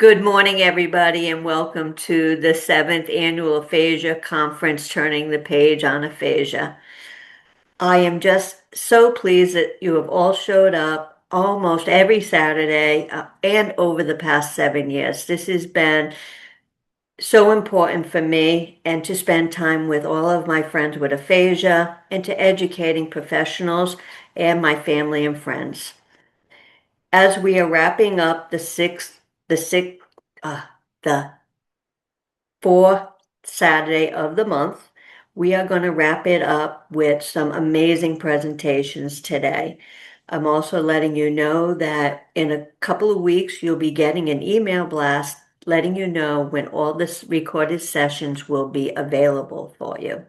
Good morning, everybody, and welcome to the 7th Annual Aphasia Conference, Turning the Page on Aphasia. I am just so pleased that you have all showed up almost every Saturday and over the past 7 years. This has been so important for me and to spend time with all of my friends with aphasia and to educating professionals and my family and friends. As we are wrapping up uh, the fourth Saturday of the month, we are going to wrap it up with some amazing presentations today. I'm also letting you know that in a couple of weeks, you'll be getting an email blast letting you know when all the recorded sessions will be available for you.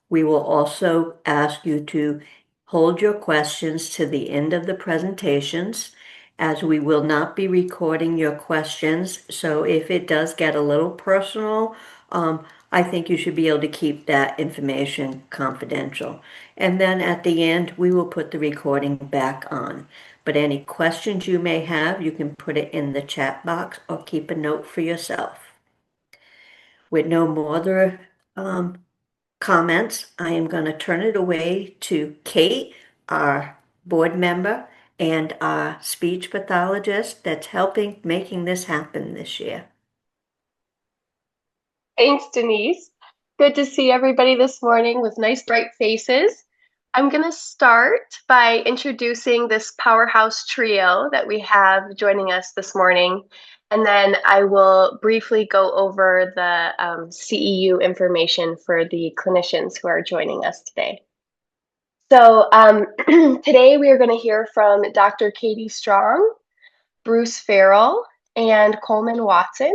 We will also ask you to hold your questions to the end of the presentations, as we will not be recording your questions. So if it does get a little personal, I think you should be able to keep that information confidential. And then at the end, we will put the recording back on. But any questions you may have, you can put it in the chat box or keep a note for yourself. With no more comments, I am going to turn it away to Kate, our board member and our speech pathologist that's helping making this happen this year. Thanks, Denise. Good to see everybody this morning with nice bright faces. I'm going to start by introducing this powerhouse trio that we have joining us this morning, and then I will briefly go over the CEU information for the clinicians who are joining us today. So today we are going to hear from Dr. Katie Strong, Bruce Farrell, and Coleman Watson.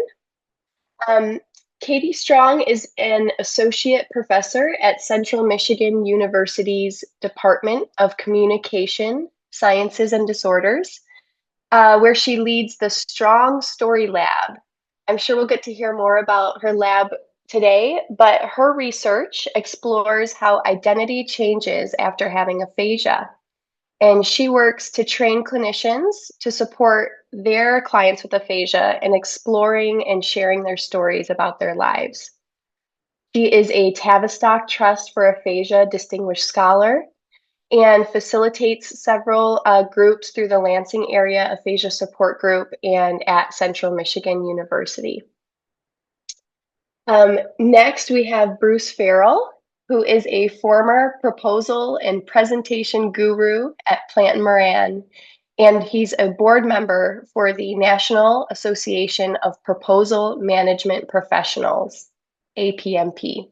Katie Strong is an associate professor at Central Michigan University's Department of Communication, Sciences and Disorders, where she leads the Strong Story Lab. I'm sure we'll get to hear more about her lab today, but her research explores how identity changes after having aphasia. And she works to train clinicians to support their clients with aphasia in exploring and sharing their stories about their lives. She is a Tavistock Trust for Aphasia Distinguished Scholar and facilitates several groups through the Lansing Area Aphasia Support Group and at Central Michigan University. Next, we have Bruce Farrell, who is a former proposal and presentation guru at Plant & Moran, and he's a board member for the National Association of Proposal Management Professionals, APMP.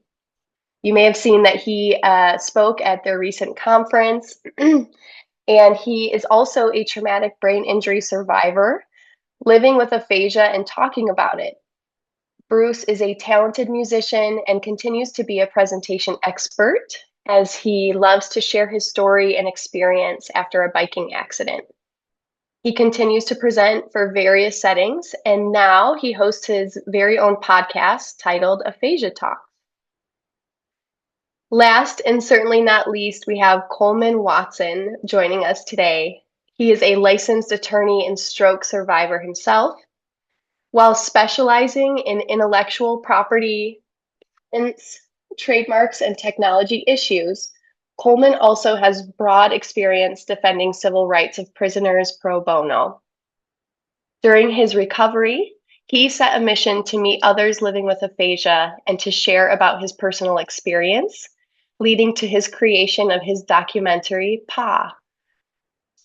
You may have seen that he spoke at their recent conference, and he is also a traumatic brain injury survivor, living with aphasia and talking about it. Bruce is a talented musician and continues to be a presentation expert, as he loves to share his story and experience after a biking accident. He continues to present for various settings, and now he hosts his very own podcast titled Aphasia Talk. Last and certainly not least, we have Coleman Watson joining us today. He is a licensed attorney and stroke survivor himself. While specializing in intellectual property, trademarks, and technology issues, Coleman also has broad experience defending civil rights of prisoners pro bono. During his recovery, he set a mission to meet others living with aphasia and to share about his personal experience, leading to his creation of his documentary, Pa.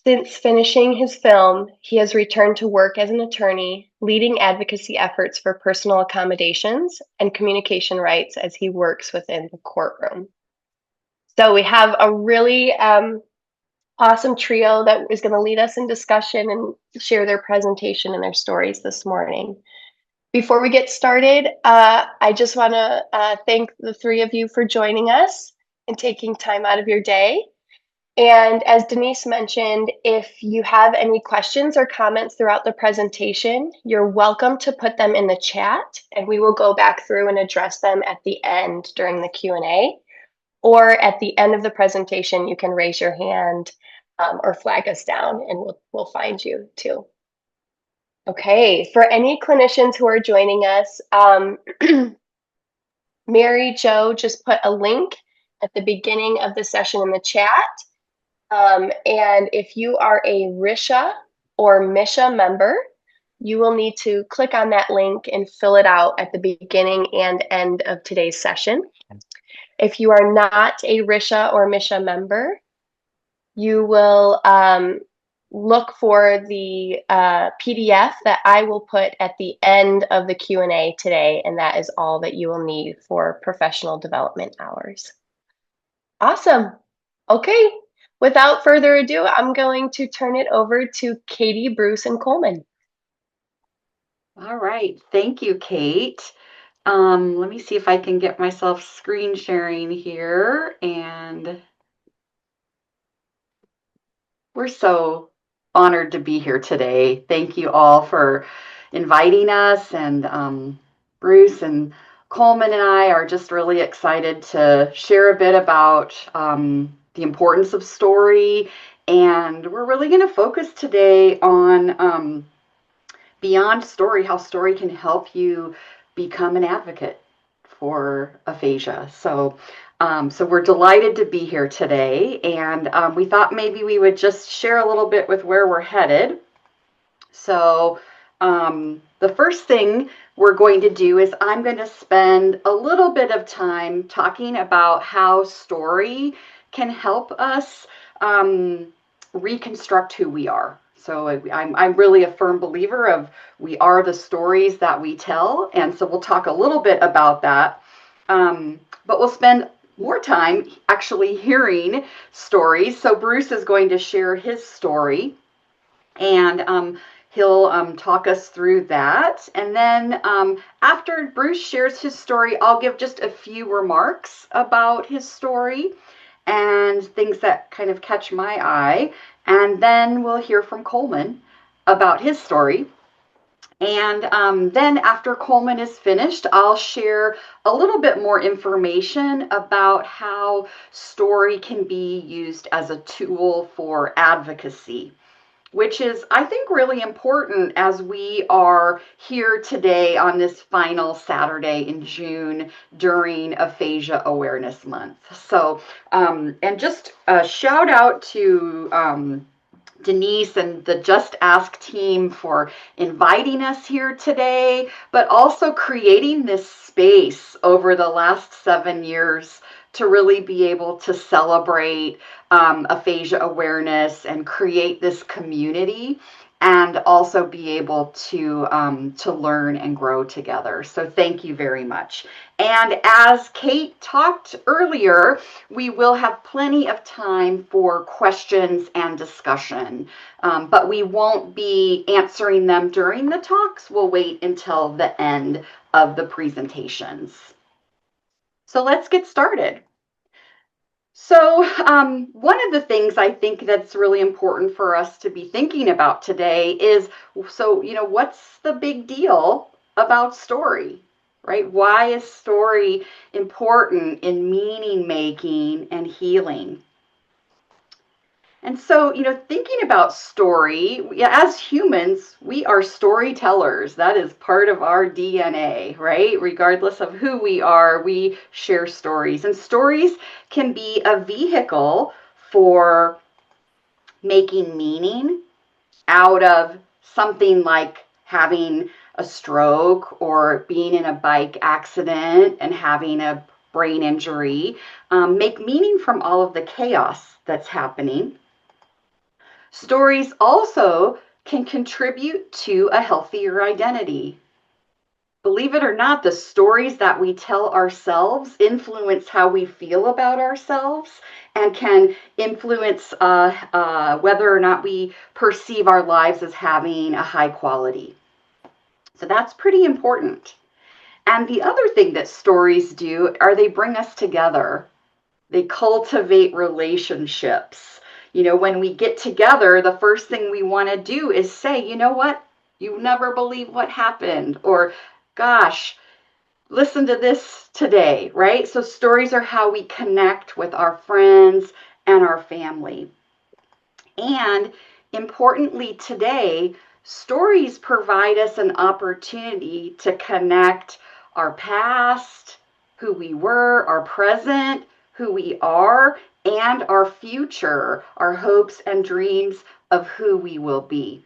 Since finishing his film, he has returned to work as an attorney, leading advocacy efforts for personal accommodations and communication rights as he works within the courtroom. So we have a really awesome trio that is going to lead us in discussion and share their presentation and their stories this morning. Before we get started, I just want to thank the three of you for joining us and taking time out of your day. And as Denise mentioned, if you have any questions or comments throughout the presentation, you're welcome to put them in the chat, and we will go back through and address them at the end during the Q&A. Or at the end of the presentation, you can raise your hand or flag us down, and we'll find you too. Okay, for any clinicians who are joining us, Mary Jo just put a link at the beginning of the session in the chat. And if you are a RISHA or MISHA member, you will need to click on that link and fill it out at the beginning and end of today's session. If you are not a RISHA or MISHA member, you will look for the PDF that I will put at the end of the Q&A today, and that is all that you will need for professional development hours. Awesome. Okay, without further ado, I'm going to turn it over to Katie, Bruce, and Coleman. All right, thank you, Kate. Let me see if I can get myself screen sharing here, and we're so honored to be here today. Thank you all for inviting us, and Bruce and Coleman and I are just really excited to share a bit about the importance of story, and we're really going to focus today on beyond story, how story can help you become an advocate for aphasia. So we're delighted to be here today, and we thought maybe we would just share a little bit with where we're headed. So the first thing we're going to do is I'm going to spend a little bit of time talking about how story can help us reconstruct who we are. So I'm really a firm believer of we are the stories that we tell, and so we'll talk a little bit about that. But we'll spend more time actually hearing stories. So Bruce is going to share his story, and he'll talk us through that. And then after Bruce shares his story, I'll give just a few remarks about his story and things that kind of catch my eye. And then we'll hear from Coleman about his story. And then after Coleman is finished, I'll share a little bit more information about how story can be used as a tool for advocacy, which is, I think, really important as we are here today on this final Saturday in June during Aphasia Awareness Month. So, and just a shout out to Denise and the Just Ask team for inviting us here today, but also creating this space over the last 7 years to really be able to celebrate aphasia awareness and create this community, and also be able to learn and grow together. So thank you very much. And as Kate talked earlier, we will have plenty of time for questions and discussion, but we won't be answering them during the talks. We'll wait until the end of the presentations. So let's get started. So one of the things I think that's really important for us to be thinking about today is, so, what's the big deal about story, right? Why is story important in meaning making and healing? And so, thinking about story, as humans, we are storytellers. That is part of our DNA, right? Regardless of who we are, we share stories. And stories can be a vehicle for making meaning out of something like having a stroke or being in a bike accident and having a brain injury. Make meaning from all of the chaos that's happening. Stories also can contribute to a healthier identity. Believe it or not, the stories that we tell ourselves influence how we feel about ourselves and can influence whether or not we perceive our lives as having a high quality. So that's pretty important. And the other thing that stories do are they bring us together. They cultivate relationships. When we get together, the first thing we want to do is say, you know what? You never believe what happened. Or, gosh, listen to this today, right? So stories are how we connect with our friends and our family. And importantly today, stories provide us an opportunity to connect our past, who we were, our present, who we are, and our future, our hopes and dreams of who we will be.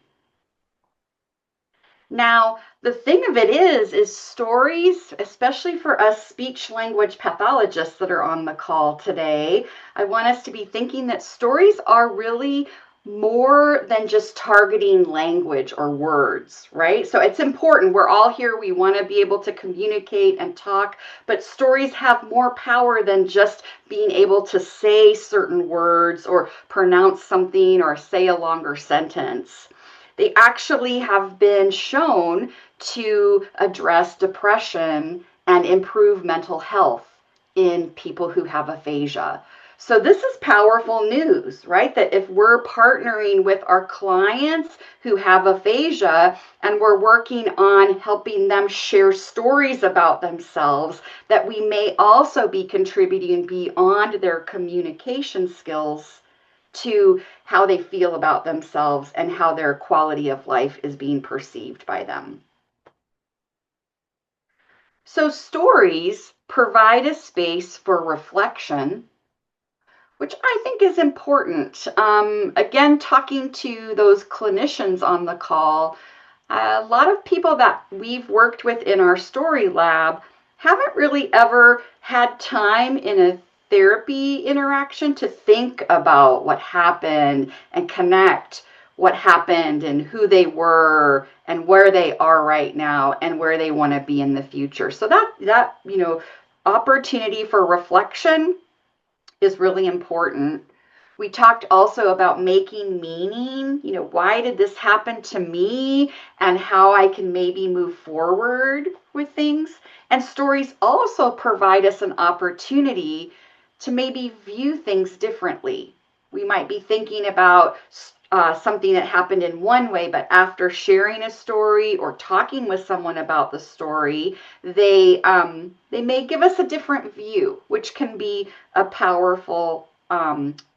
Now, the thing of it is stories, especially for us speech language pathologists that are on the call today, I want us to be thinking that stories are really more than just targeting language or words, right? So it's important. We're all here. We want to be able to communicate and talk, but stories have more power than just being able to say certain words or pronounce something or say a longer sentence. They actually have been shown to address depression and improve mental health in people who have aphasia. So this is powerful news, right? That if we're partnering with our clients who have aphasia and we're working on helping them share stories about themselves, that we may also be contributing beyond their communication skills to how they feel about themselves and how their quality of life is being perceived by them. So stories provide a space for reflection, which I think is important. Again, talking to those clinicians on the call, a lot of people that we've worked with in our story lab haven't really ever had time in a therapy interaction to think about what happened and connect what happened and who they were and where they are right now and where they want to be in the future. So that opportunity for reflection is really important. We talked also about making meaning, why did this happen to me and how I can maybe move forward with things. And stories also provide us an opportunity to maybe view things differently. We might be thinking about something that happened in one way, but after sharing a story or talking with someone about the story, they may give us a different view, which can be a powerful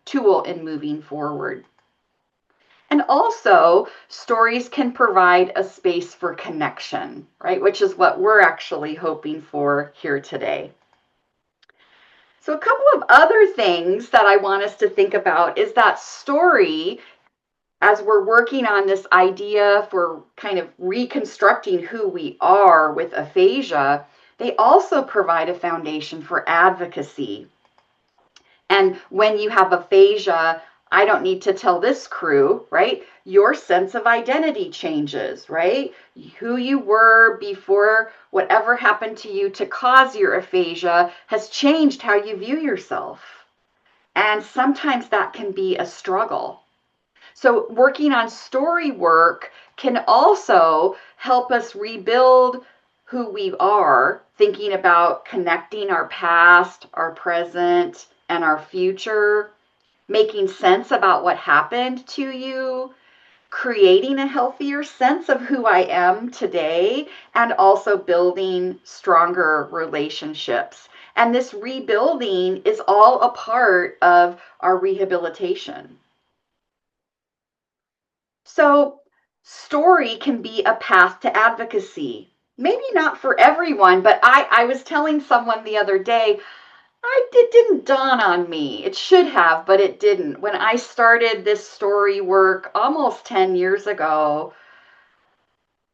tool in moving forward. And also, stories can provide a space for connection, right? Which is what we're actually hoping for here today. So a couple of other things that I want us to think about is that story, as we're working on this idea for kind of reconstructing who we are with aphasia, they also provide a foundation for advocacy. And when you have aphasia, I don't need to tell this crew, right? Your sense of identity changes, right? Who you were before whatever happened to you to cause your aphasia has changed how you view yourself. And sometimes that can be a struggle. So working on story work can also help us rebuild who we are, thinking about connecting our past, our present, and our future, making sense about what happened to you, creating a healthier sense of who I am today, and also building stronger relationships. And this rebuilding is all a part of our rehabilitation. So, story can be a path to advocacy. Maybe not for everyone, but I was telling someone the other day, it didn't dawn on me. It should have, but it didn't. When I started this story work almost 10 years ago,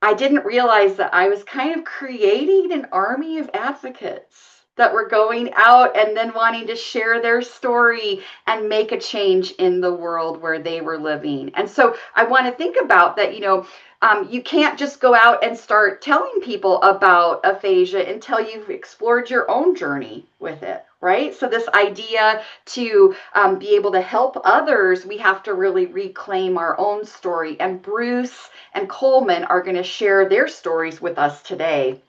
I didn't realize that I was kind of creating an army of advocates that were going out and then wanting to share their story and make a change in the world where they were living. And so I want to think about that, you can't just go out and start telling people about aphasia until you've explored your own journey with it, right? So this idea to be able to help others, we have to really reclaim our own story. And Bruce and Coleman are going to share their stories with us today.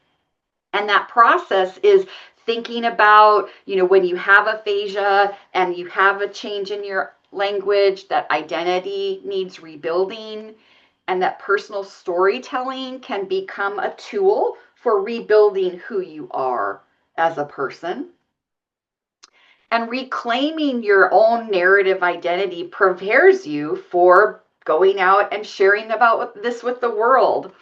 And that process is thinking about, when you have aphasia and you have a change in your language, that identity needs rebuilding, and that personal storytelling can become a tool for rebuilding who you are as a person. And reclaiming your own narrative identity prepares you for going out and sharing about this with the world.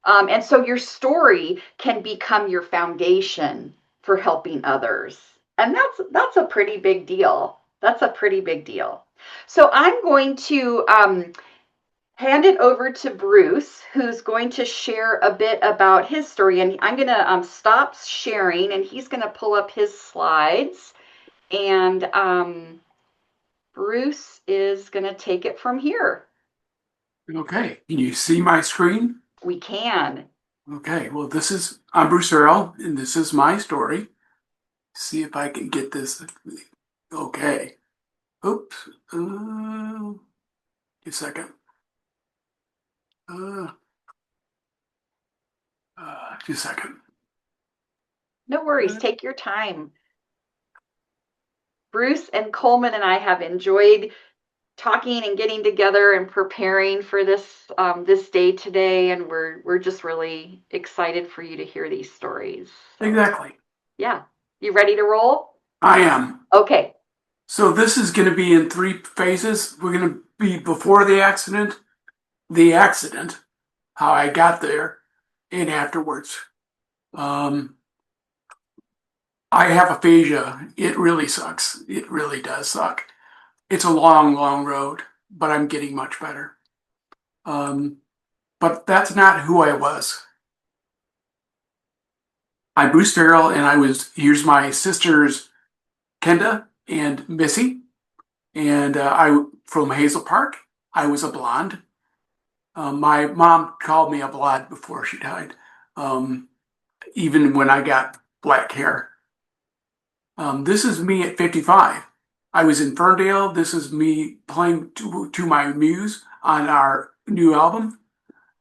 And so your story can become your foundation for helping others. And that's a pretty big deal. That's a pretty big deal. So I'm going to hand it over to Bruce, who's going to share a bit about his story. And I'm going to stop sharing, and he's going to pull up his slides. And Bruce is going to take it from here. Okay, can you see my screen? We can. Okay, well, I'm Bruce Farrell, and this is my story. See if I can get this. Okay. Oops. Just a second. Just a second. No worries. Take your time. Bruce and Coleman and I have enjoyed talking and getting together and preparing for this this day today, and we're just really excited for you to hear these stories. So, Exactly. yeah. You ready to roll? I am. Okay. So this is going to be in 3 phases. We're going to be before the accident, how I got there, and afterwards. I have aphasia. It really sucks. It really does suck. It's a long, long road, but I'm getting much better. But that's not who I was. I'm Bruce Farrell, and here's my sisters, Kenda and Missy. And I from Hazel Park. I was a blonde. My mom called me a blonde before she died, even when I got black hair. This is me at 55. I was in Ferndale. This is me playing to my muse on our new album.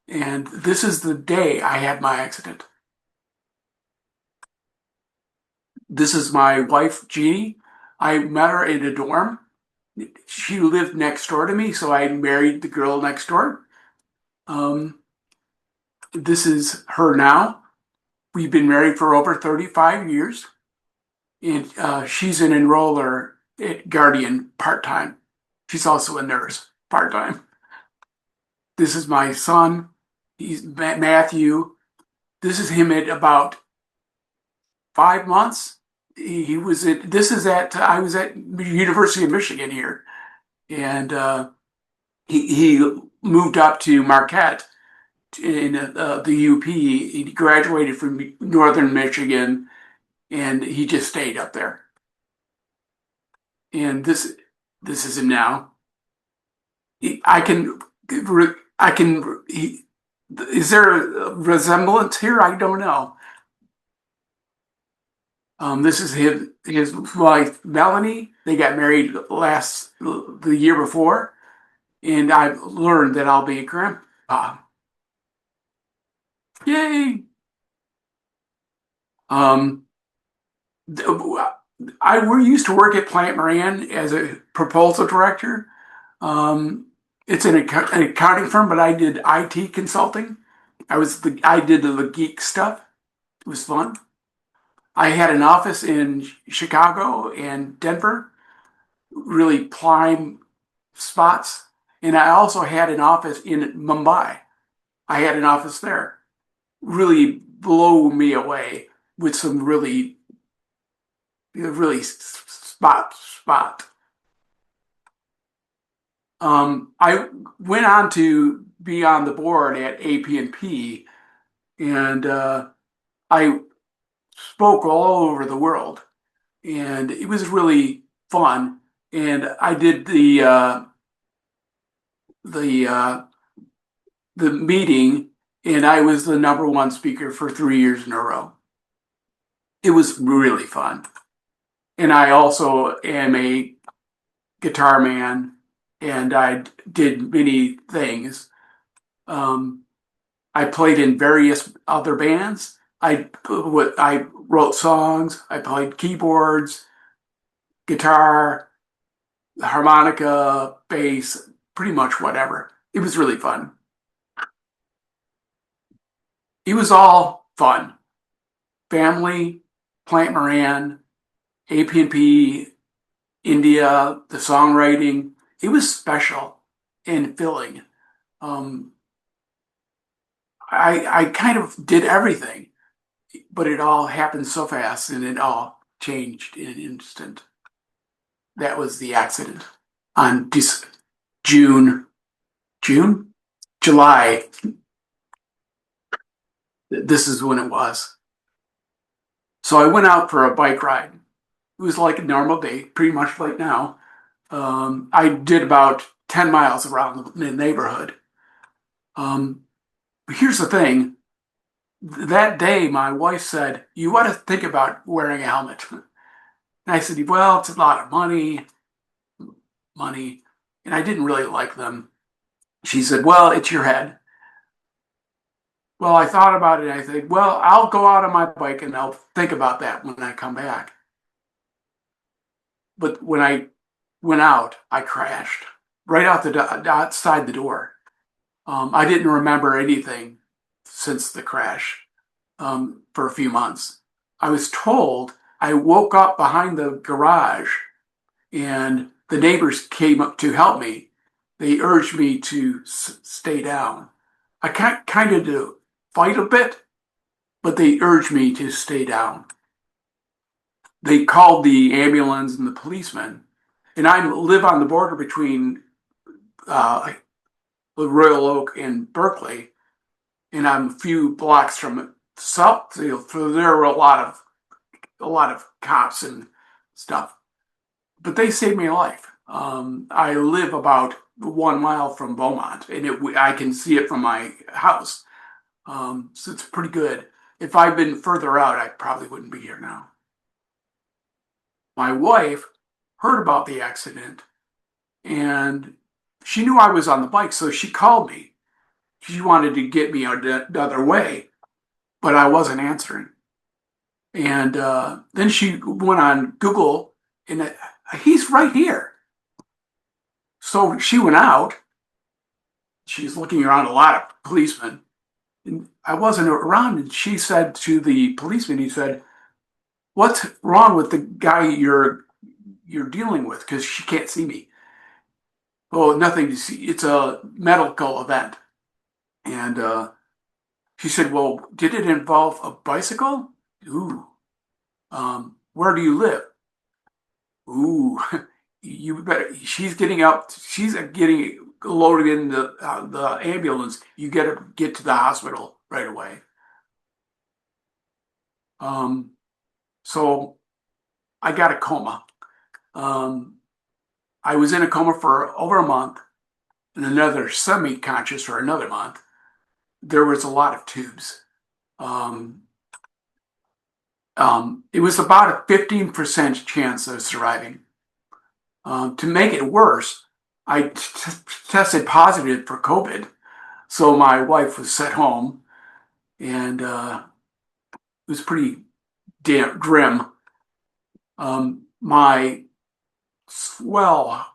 And this is the day I had my accident. This is my wife, Jeannie. I met her in a dorm. She lived next door to me, so I married the girl next door. This is her now. We've been married for over 35 years. And she's an enroller at Guardian part-time. She's also a nurse part-time. This is my son. He's Matthew. This is him at about 5 months. I was at University of Michigan here. And he moved up to Marquette in the UP. He graduated from Northern Michigan, and he just stayed up there. And this is him now. Is there a resemblance here? I don't know. This is his wife, Melanie. They got married the year before, and I've learned that I'll be a grandpa. Yay! We used to work at Plant Moran as a proposal director. It's an accounting firm, but I did IT consulting. I did the geek stuff. It was fun. I had an office in Chicago and Denver, really prime spots. And I also had an office in Mumbai. I had an office there. Really blow me away with some really spot. I went on to be on the board at AP&P, and I spoke all over the world, and it was really fun. And I did the meeting, and I was the #1 speaker for 3 years in a row. It was really fun. And I also am a guitar man, and I did many things. I played in various other bands. I wrote songs. I played keyboards, guitar, harmonica, bass, pretty much whatever. It was really fun. It was all fun. Family, Plant Moran, AP&P, India, the songwriting. It was special. and filling. I kind of did everything, but it all happened so fast and it all changed in an instant. That was the accident on June, June, July. This is when it was. So I went out for a bike ride. It was like a normal day, pretty much like now. I did about 10 miles around the neighborhood. Here's the thing. That day, my wife said, "You ought to think about wearing a helmet." And I said, "Well, it's a lot of money. And I didn't really like them." She said, "Well, it's your head." Well, I thought about it and I said, "Well, I'll go out on my bike and I'll think about that when I come back." But when I went out, I crashed right outside the door. I didn't remember anything since the crash for a few months. I was told I woke up behind the garage and the neighbors came up to help me. They urged me to stay down. I kind of to fight a bit, but they urged me to stay down. They called the ambulance and the policeman, and I live on the border between Royal Oak and Berkeley, and I'm a few blocks from Southfield. So there were a lot of cops and stuff, but they saved me a life. I live about 1 mile from Beaumont, and I can see it from my house. So it's pretty good. If I'd been further out, I probably wouldn't be here now. My wife heard about the accident and she knew I was on the bike, so she called me. She wanted to get me the other way, but I wasn't answering. And then she went on Google and he's right here. So she went out. She's looking around a lot of policemen. And I wasn't around, and she said to the policeman, he said, "What's wrong with the guy you're dealing with? Because she can't see me." "Oh, nothing to see. It's a medical event." And she said, "Well, did it involve a bicycle?" "Ooh. Where do you live?" "Ooh, you better." She's getting up. She's getting loaded in the ambulance. You got to get to the hospital right away. So I got a coma. I was in a coma for over a month and another semi-conscious for another month. There was a lot of tubes. It was about a 15% chance of surviving. To make it worse, I tested positive for COVID. So my wife was sent home, and it was pretty grim. My swell,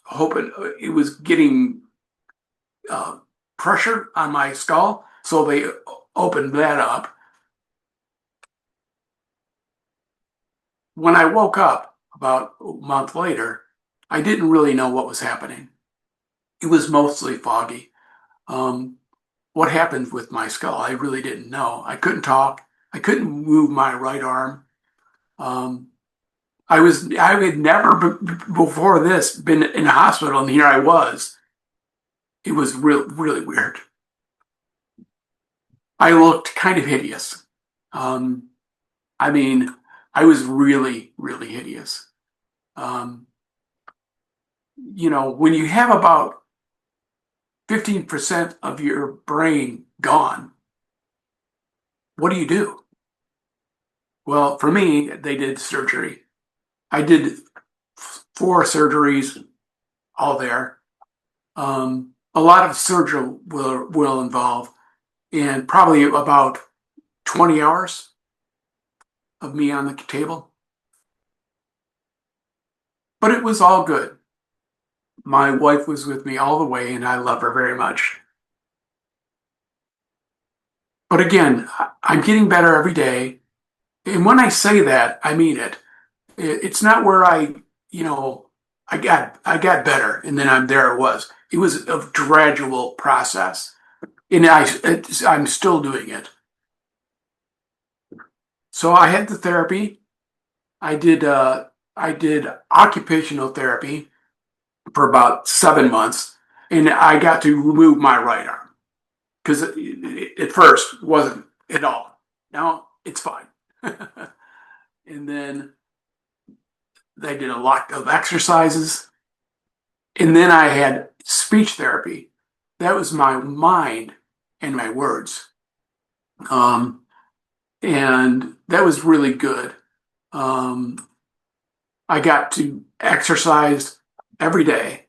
hoping it was getting pressure on my skull, so they opened that up. When I woke up about a month later, I didn't really know what was happening. It was mostly foggy. What happened with my skull, I really didn't know. I couldn't talk. I couldn't move my right arm. I had never before this been in a hospital, and here I was. It was really weird. I looked kind of hideous. I mean, I was really hideous. When you have about 15% of your brain gone, what do you do? Well, for me, they did surgery. I did 4 surgeries, all there. A lot of surgery will involve, and probably about 20 hours of me on the table. But it was all good. My wife was with me all the way, and I love her very much. But again, I'm getting better every day. And when I say that, I mean it. It's not where I got better and then there it was. It was a gradual process, and I'm still doing it. So I had the therapy. I did occupational therapy for about 7 months, and I got to remove my right arm because at first it wasn't at all. Now it's fine. And then they did a lot of exercises, and then I had speech therapy. That was my mind and my words, and that was really good. Um, I got to exercise every day.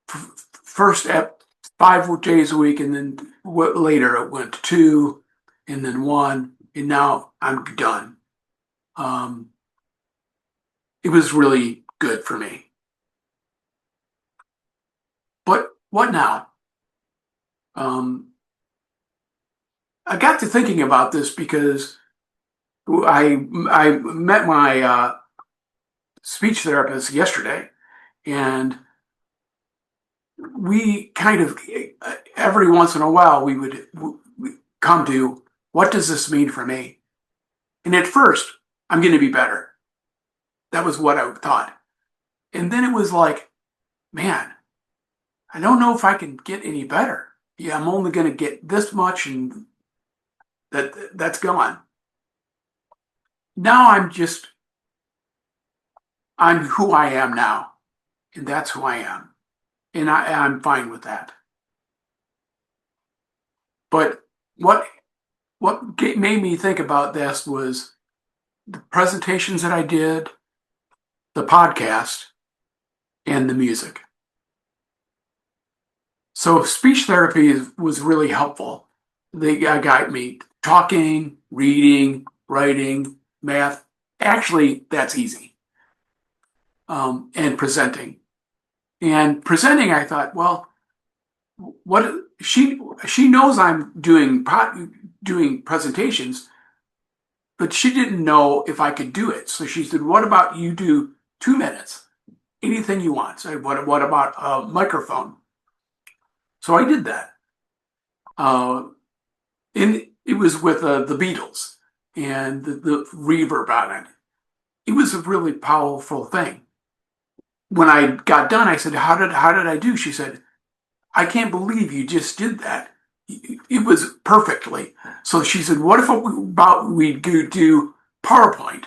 First at 5 days a week, and then later it went to 2, and then 1, and now I'm done. It was really good for me. But what now? I got to thinking about this because I met my speech therapist yesterday, and we kind of every once in a while we would come to, what does this mean for me? And at first, I'm going to be better. That was what I thought. And then it was like, man, I don't know if I can get any better. Yeah, I'm only going to get this much, and that's gone. Now I'm who I am now, and that's who I am, and I'm fine with that. But what made me think about this was the presentations that I did, the podcast, and the music. So speech therapy was really helpful. They got me talking, reading, writing, math. Actually, that's easy. And presenting. And presenting, I thought, well, what she knows I'm doing presentations, but she didn't know if I could do it. So she said, "What about you do 2 minutes? Anything you want." So what about a microphone? So I did that. And it was with the Beatles and the reverb on it. It was a really powerful thing. When I got done, I said, how did I do?" She said, "I can't believe you just did that. It was perfectly." So she said, "What if we do PowerPoint?"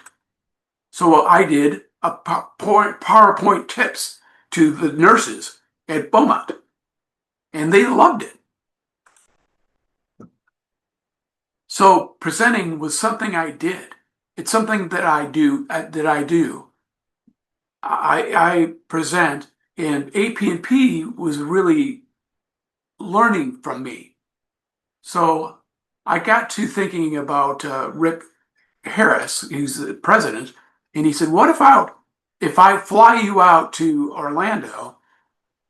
So I did a PowerPoint tips to the nurses at Beaumont, and they loved it. So presenting was something I did. It's something that I do. I present, and AP&P was really learning from me. So I got to thinking about Rick Harris, who's the president, and he said, "What if I fly you out to Orlando,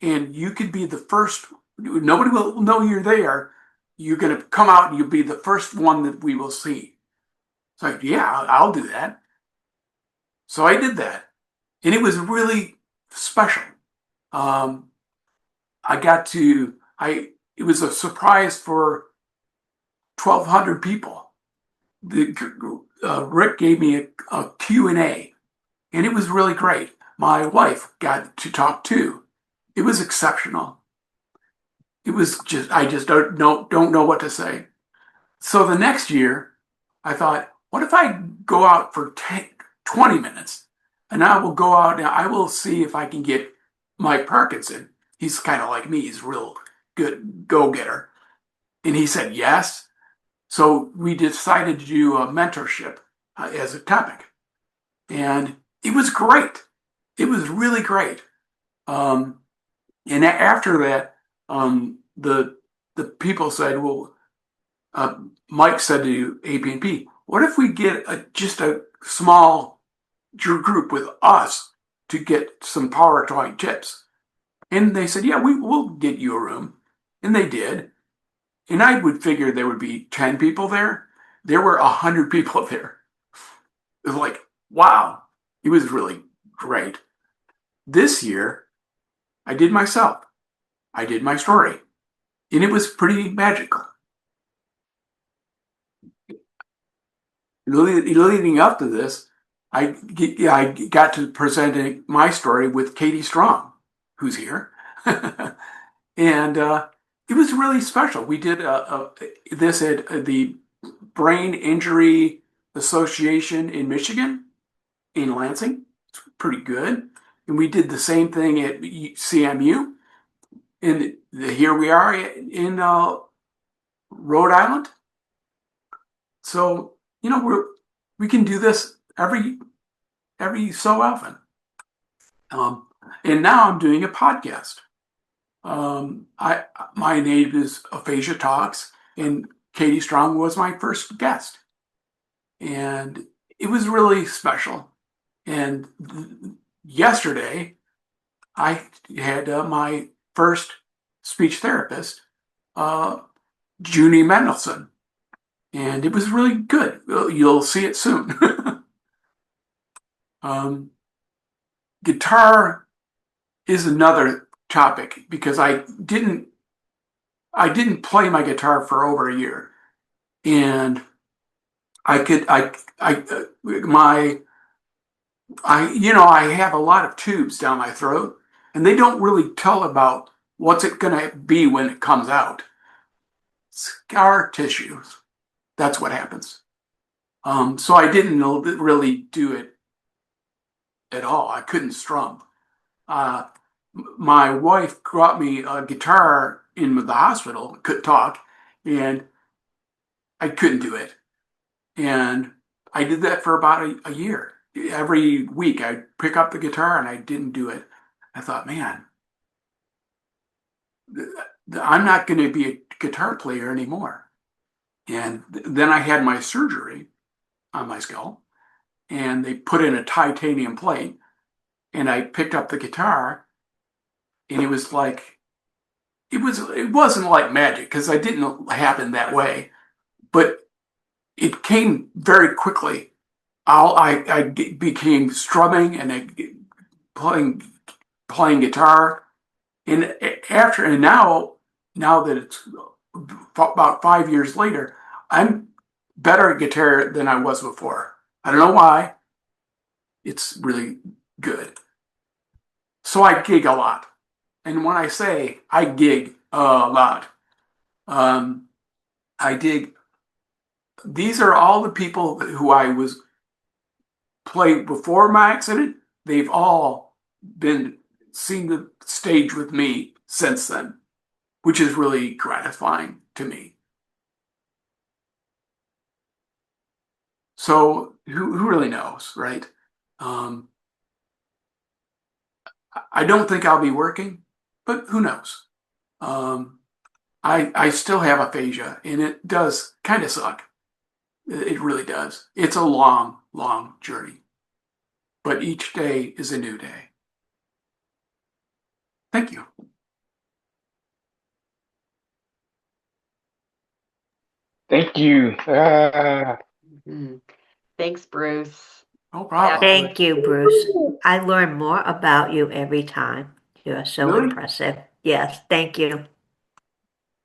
and you could be the first? Nobody will know you're there. You're going to come out, and you'll be the first one that we will see." It's like, yeah, I'll do that. So I did that, and it was really special. Um, I got to I It was a surprise for 1,200 people. Rick gave me a Q&A, and it was really great. My wife got to talk too. It was exceptional. It was just, I just don't know what to say. So the next year, I thought, what if I go out for 20 minutes, and I will go out and I will see if I can get Mike Parkinson. He's kind of like me. He's a real good go-getter. And he said yes. So we decided to do a mentorship as a topic. And it was great. It was really great. And after that, the people said, well, Mike said to AP&P, what if we get just a small group with us to get some PowerPoint tips? And they said, yeah, we'll get you a room. And they did. And I would figure there would be 10 people there. There were 100 people there. It was like, wow, it was really great. This year, I did myself. I did my story, and it was pretty magical. Leading up to this, I got to presenting my story with Katie Strong, who's here, and it was really special. We did this at the Brain Injury Association in Michigan, in Lansing. It's pretty good. And we did the same thing at CMU. And here we are in Rhode Island. So, we can do this every so often. And now I'm doing a podcast. My name is Aphasia Talks, and Katie Strong was my first guest. And it was really special. And yesterday, I had my first speech therapist, Junie Mendelson, and it was really good. You'll see it soon. Guitar is another topic because I didn't play my guitar for over a year, and I have a lot of tubes down my throat, and they don't really tell about what's it going to be when it comes out. Scar tissues. That's what happens. So I didn't really do it at all. I couldn't strum. My wife brought me a guitar in the hospital, couldn't talk, and I couldn't do it. And I did that for about a year. Every week I'd pick up the guitar and I didn't do it. I thought, man, I'm not going to be a guitar player anymore. And then I had my surgery on my skull, and they put in a titanium plate, and I picked up the guitar, and it was like, it wasn't like magic because I didn't happen that way, but it came very quickly. I became strumming and playing guitar, and now that it's about 5 years later, I'm better at guitar than I was before. I don't know why. It's really good. So I gig a lot. And when I say I gig a lot, I dig. These are all the people who I was played before my accident. They've all been seen the stage with me since then, which is really gratifying to me. So who really knows, right? I don't think I'll be working, but who knows? I still have aphasia, and it does kind of suck. It really does. It's a long, long journey, but each day is a new day. Thank you. Thank you. Thanks, Bruce. No problem. Thank you, Bruce. I learn more about you every time. You're so Really? impressive. Yes, thank you.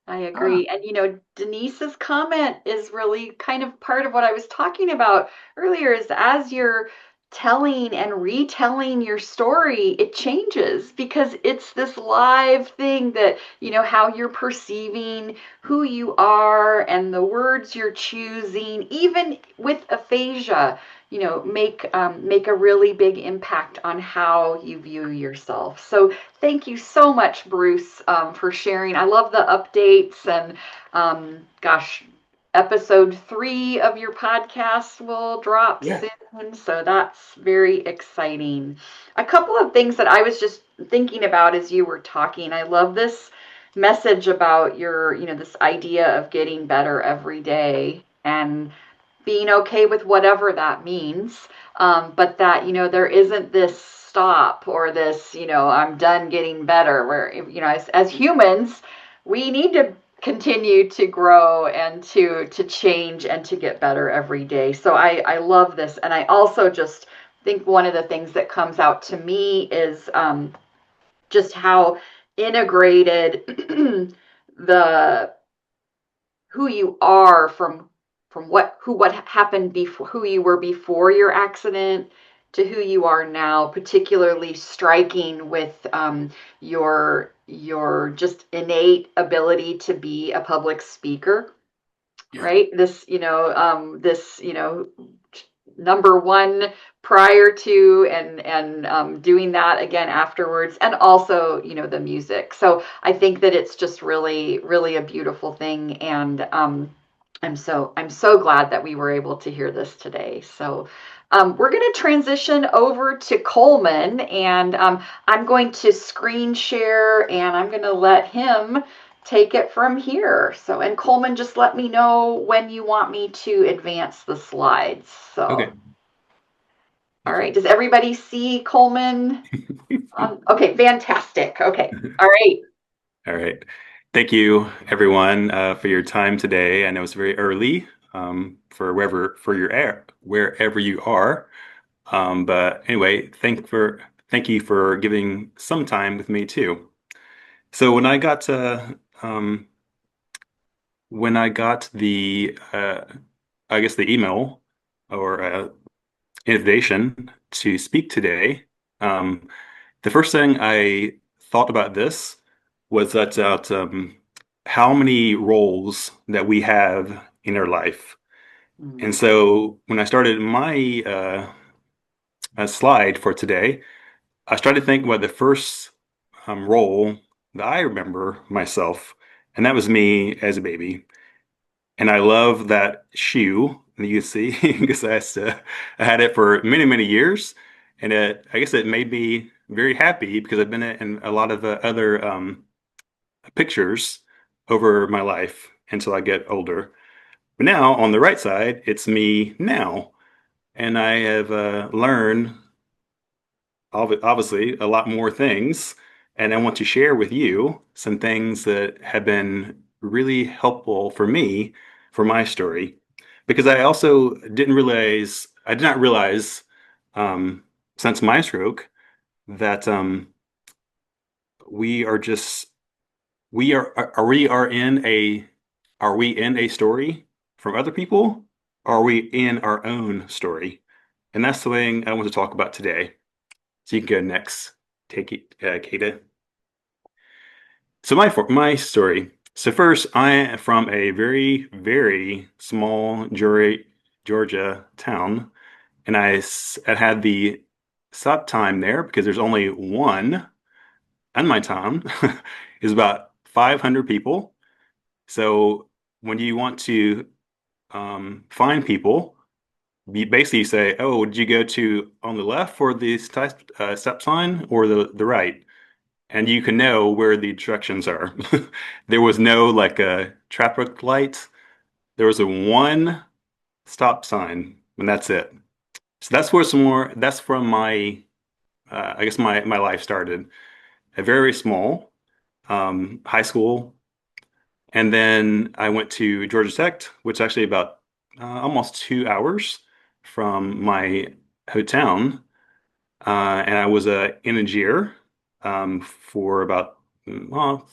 I agree. And Denise's comment is really kind of part of what I was talking about earlier is as you're telling and retelling your story, it changes because it's this live thing that, how you're perceiving who you are and the words you're choosing, even with aphasia, make a really big impact on how you view yourself. So thank you so much, Bruce, for sharing. I love the updates and episode 3 of your podcast will drop soon. So that's very exciting. A couple of things that I was just thinking about as you were talking. I love this message about your, this idea of getting better every day and being okay with whatever that means. But that, there isn't this stop or this, I'm done getting better where, as humans, we need to continue to grow and to change and to get better every day. So I love this. And I also just think one of the things that comes out to me is just how integrated the who you are from what happened before, who you were before your accident to who you are now, particularly striking with your just innate ability to be a public speaker, Yeah. right? This number one prior to and doing that again afterwards, and also the music. So I think that it's just really a beautiful thing, and I'm so glad that we were able to hear this today. So we're going to transition over to Coleman, and I'm going to screen share, and I'm going to let him take it from here. So, and Coleman, just let me know when you want me to advance the slides. So, Okay. all right. Does everybody see Coleman? Okay, fantastic. Okay, all right. All right. Thank you, everyone, for your time today. I know it's very early for wherever you are. But anyway, thank you for giving some time with me too. So when I got the I guess the email or invitation to speak today, um, the first thing I thought about this was that how many roles that we have in our life. And so when I started my slide for today, I started thinking about the first role that I remember myself, and that was me as a baby. And I love that shoe that you see because I had it for many years, and I guess it made me very happy because I've been in a lot of other pictures over my life until I get older. But now on the right side, it's me now, and I have learned obviously a lot more things, and I want to share with you some things that have been really helpful for me for my story, because I did not realize um, since my stroke that we are just are we in a story from other people, or are we in our own story? And that's the thing I want to talk about today. So you can go next. Take it, Kata. So my story. So first, I am from a very small Georgia town, and I had the stop time there because there's only one, and my town is about 500 people. So when you want to find people, you basically say, "Oh, did you go to on the left for the stop sign or the right?" And you can know where the directions are. There was no like a traffic light. There was a one stop sign, and that's it. So that's where some more. That's from my, I guess my life started. A very small high school, and then I went to Georgia Tech, which is actually about almost 2 hours from my hometown. And I was a engineer for about well,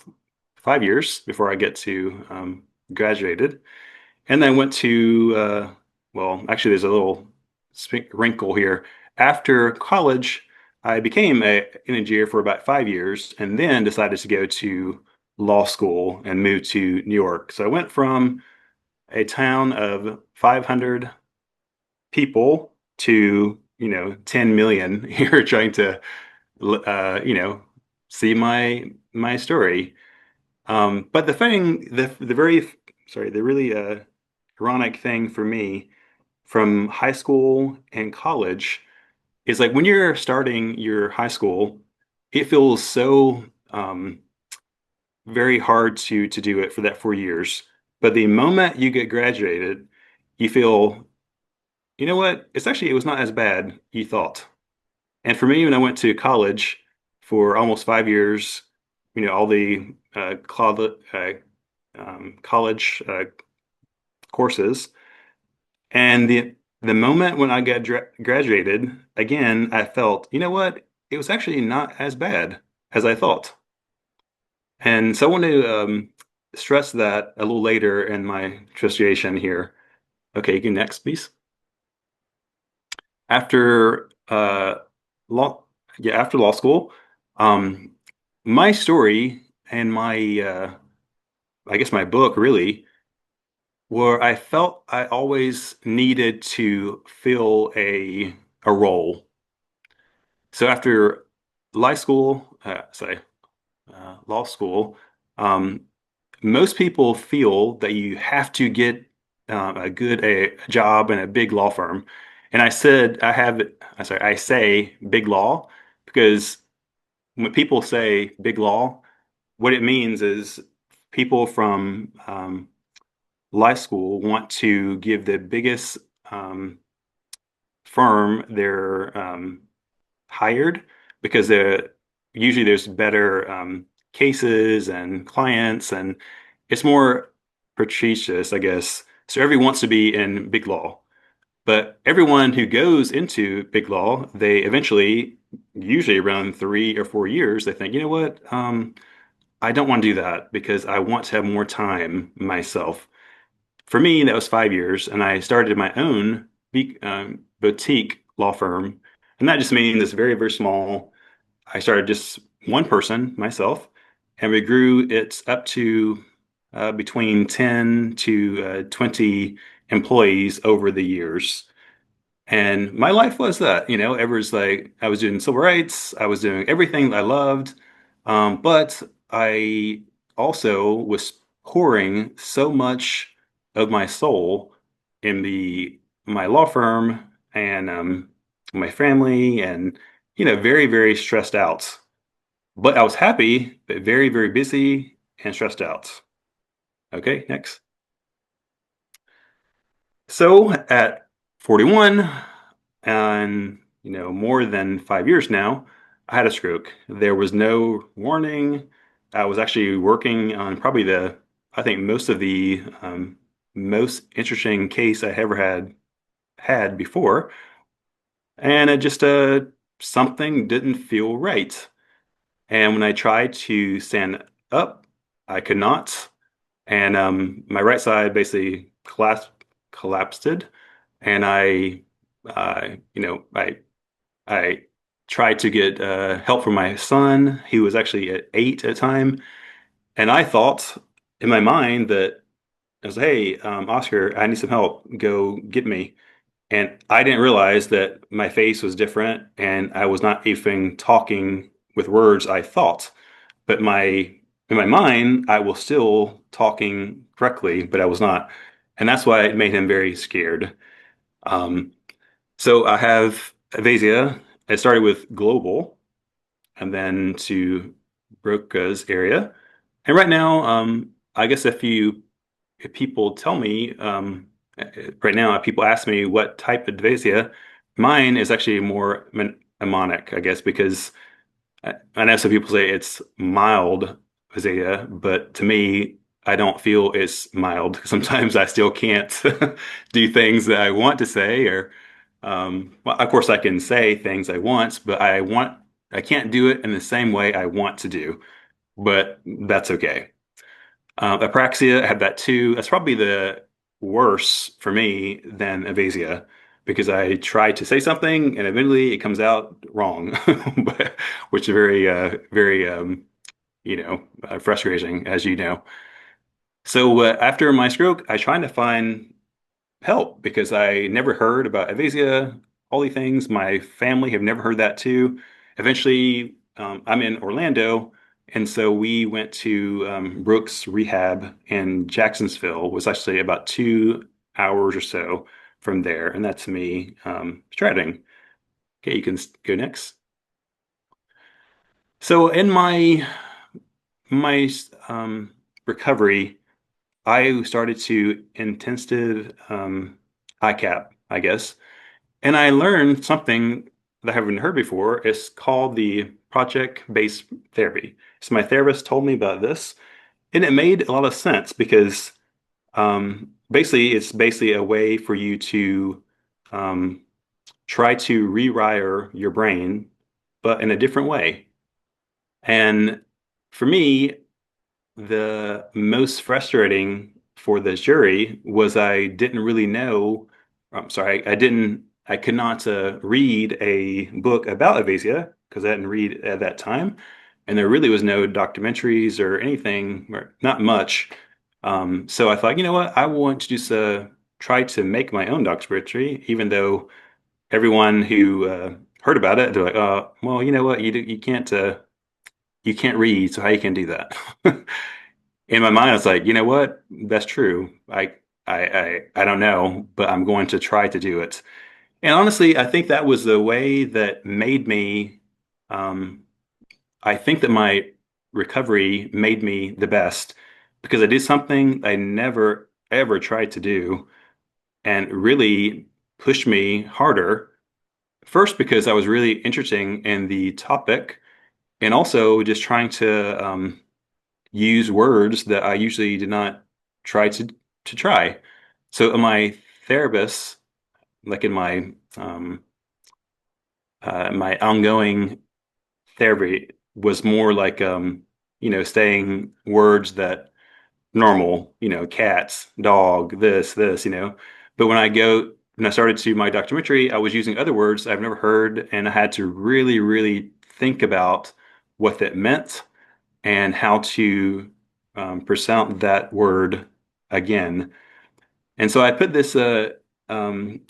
5 years before I get to graduated. And then went to well, actually, there's a little wrinkle here. After college, I became an engineer for about 5 years, and then decided to go to law school and move to New York. So I went from a town of 500 people to 10 million here trying to you know, see my story. But the very, sorry, the really ironic thing for me from high school and college is like when you're starting your high school, it feels so very hard to do it for that 4 years. But the moment you get graduated, you feel, you know what? It was not as bad you thought. And for me, when I went to college for almost 5 years, all the college courses, and the moment when I got graduated, again, I felt, you know what? It was actually not as bad as I thought. And so I want to stress that a little later in my illustration here. Okay, you can next, please. After law, yeah, after law school, um, my story and my, I guess my book really, where I felt I always needed to fill a role. So after law school, law school, um, most people feel that you have to get a job in a big law firm. And I say big law because when people say big law, what it means is people from law school want to give the biggest um, firm they're hired because usually there's better cases and clients, and it's more prestigious, I guess. So everyone wants to be in big law, but everyone who goes into big law, they eventually, usually around 3 or 4 years, they think, you know what, I don't want to do that because I want to have more time myself. For me, that was 5 years, and I started my own boutique law firm, and that just means it's very, very small. I started just one person myself, and we grew it up to between 10 to 20 employees over the years. And my life was that, it was like I was doing civil rights, I was doing everything I loved, but I also was pouring so much of my soul in the my law firm and my family, and very, very stressed out. But I was happy, but very, very busy and stressed out. Okay, next. So at 41 and more than 5 years now, I had a stroke. There was no warning. I was actually working on probably I think most of the most interesting case I ever had before, and it just something didn't feel right. And when I tried to stand up, I could not. And my right side basically collapsed, and I tried to get help from my son. He was actually at 8 at the time, and I thought in my mind that I was, hey, Oscar, I need some help. Go get me. And I didn't realize that my face was different, and I was not even talking with words I thought. But in my mind, I was still talking correctly, but I was not. And that's why it made him very scared. Um, so I have Aphasia. I started with global and then to Broca's area. And right now, I guess if people tell me, right now, if people ask me what type of aphasia, mine is actually more mnemonic, I guess, because I know some people say it's mild Hosea, but to me, I don't feel it's mild. Sometimes I still can't do things that I want to say, or well, of course I can say things I want, but I can't do it in the same way I want to do. But that's okay. Apraxia, I have that too. That's probably the worse for me than Aphasia because I try to say something and eventually it comes out wrong, but, which is very, very, frustrating, as you know. So after my stroke, I tried to find help because I never heard about Aphasia, all these things. My family have never heard that too. Eventually, I'm in Orlando, and so we went to Brooks Rehab in Jacksonville. It was actually about 2 hours or so from there, and that's me striding. Okay, you can go next. So in my recovery, I started to intensive ICAP, I guess. And I learned something that I haven't heard before. It's called the project-based therapy. So my therapist told me about this, and it made a lot of sense because basically it's basically a way for you to um, try to rewire your brain, but in a different way. And for me, the most frustrating for the jury was I didn't really know. I'm sorry, I could not read a book about Aphasia because I hadn't read at that time, and there really was no documentaries or anything, or not much. So I thought, you know what, I want to just try to make my own documentary, even though everyone who heard about it, they're like, well, you know what, you can't read, so how you can do that? In my mind, I was like, you know what? That's true. I don't know, but I'm going to try to do it. And honestly, I think that was the way that made me, um, I think that my recovery made me the best because I did something I never ever tried to do and really pushed me harder. First, because I was really interested in the topic and also just trying to use words that I usually did not try to try. So my therapist, like in my ongoing therapy, was more like saying words that normal, cats, dog, this. But when I started to my documentary, I was using other words I've never heard, and I had to really, really think about what that meant and how to pronounce that word again. And so I put this um,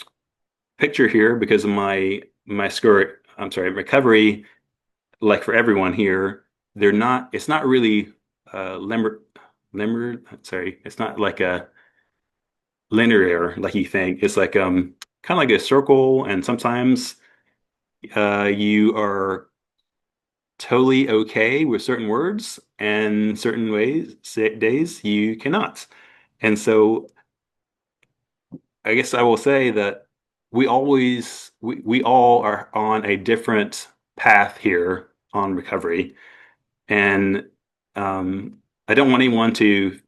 picture here because of my score. I'm sorry, recovery. Like for everyone here, they're not. It's not really limber. Sorry, it's not like a linear like you think. It's like kind of like a circle, and sometimes you are totally okay with certain words, and certain days you cannot. And so I guess I will say that we all are on a different path here on recovery. And I don't want anyone to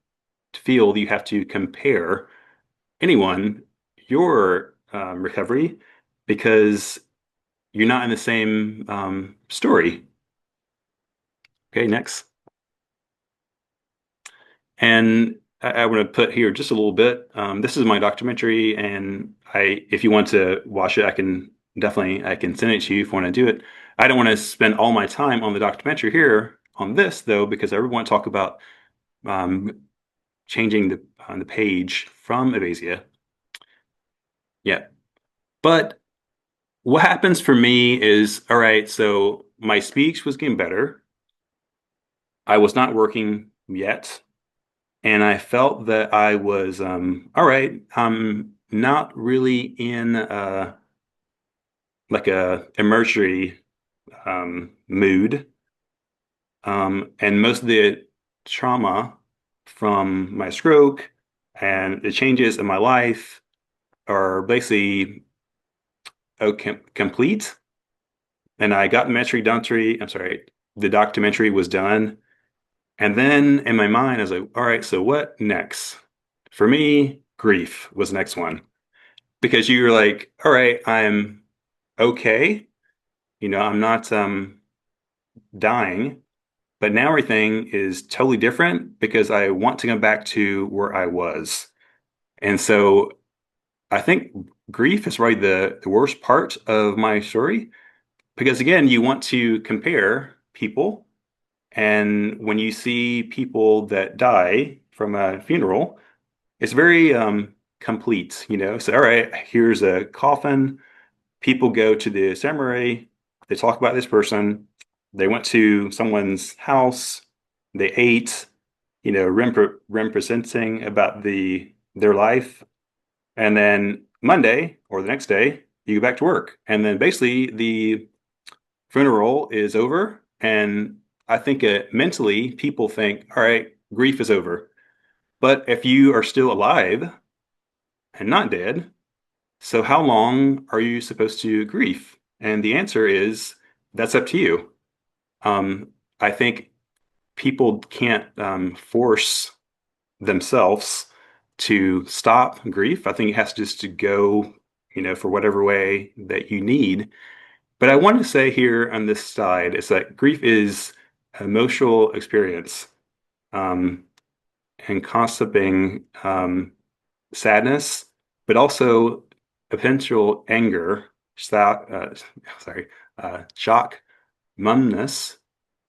feel that you have to compare anyone your recovery because you're not in the same story. Okay, next. And I want to put here just a little bit. This is my documentary, and if you want to watch it, I can send it to you if you want to do it. I don't want to spend all my time on the documentary here on this though, because I really want to talk about um, changing the page from Aphasia. Yeah, but what happens for me is, all right. So my speech was getting better. I was not working yet. And I felt that I was all right. I'm not really in like a emergency mood, and most of the trauma from my stroke and the changes in my life are basically complete. And I got the documentary was done, and then in my mind I was like, all right, so what next? For me, grief was the next one. Because you're like, all right, I'm okay. I'm not dying, but now everything is totally different because I want to go back to where I was. And so I think grief is probably the worst part of my story because again, you want to compare people. And when you see people that die from a funeral, it's very complete. So, all right, here's a coffin. People go to the cemetery, they talk about this person, they went to someone's house, they ate, representing about their life, and then Monday or the next day, you go back to work. And then basically the funeral is over. And I think mentally people think, all right, grief is over. But if you are still alive and not dead, so how long are you supposed to grieve? And the answer is that's up to you. I think people can't force themselves to stop grief. I think it has just to go, for whatever way that you need. But I want to say here on this side is that grief is an emotional experience. um, and constipating sadness, but also potential anger, sorry, shock, numbness,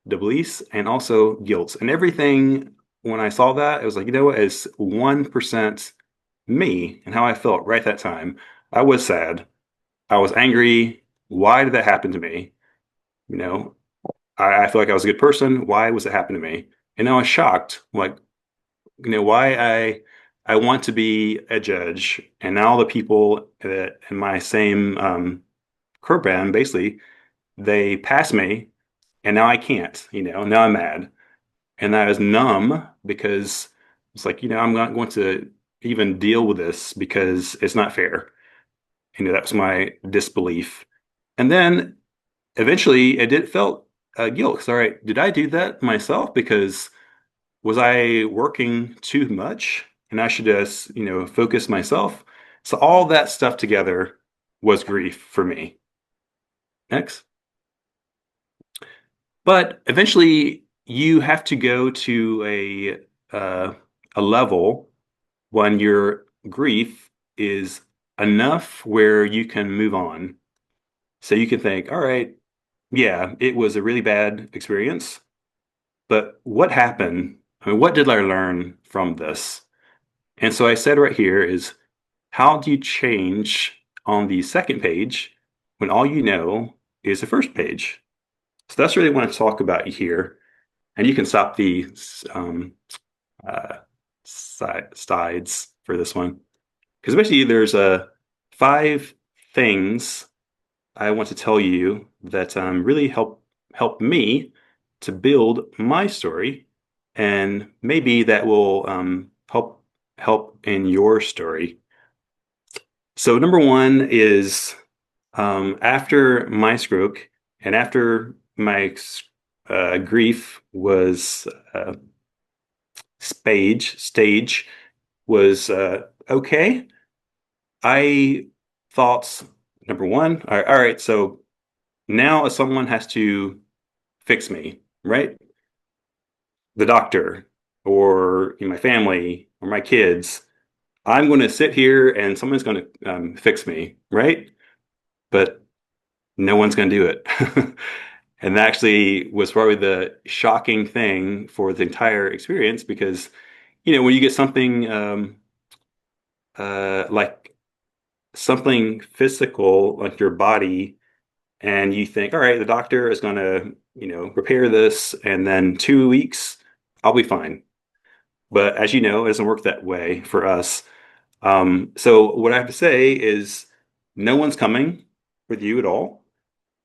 deblis, and also guilt. And everything, when I saw that, it was like, you know what, it's 1% me and how I felt right at that time. I was sad. I was angry. Why did that happen to me? You know, I feel like I was a good person. Why was it happening to me? And I was shocked, like, why I want to be a judge, and now the people that in my same crew band, basically, they pass me, and now I can't. Now I'm mad, and I was numb because it's like, I'm not going to even deal with this because it's not fair. That was my disbelief, and then eventually it did felt guilt. 'Cause, all right, did I do that myself? Because was I working too much and I should just, focus myself? So all that stuff together was grief for me. Next. But eventually you have to go to a level when your grief is enough where you can move on. So you can think, all right, yeah, it was a really bad experience, but what happened? I mean, what did I learn from this? And so I said right here is, how do you change on the second page when all you know is the first page? So that's really what I want to talk about here. And you can stop the uh, sides for this one. Because basically there's 5 things I want to tell you that really help me to build my story, and maybe that will help in your story. So number one is after my stroke and after my grief was stage was okay. I thought number one, all right, so now someone has to fix me, right? The doctor or my family or my kids. I'm going to sit here and someone's going to fix me, right? But no one's going to do it. And that actually was probably the shocking thing for the entire experience because, when you get something like something physical, like your body, and you think, all right, the doctor is going to, repair this, and then 2 weeks, I'll be fine. But as you know, it doesn't work that way for us. So what I have to say is no one's coming with you at all.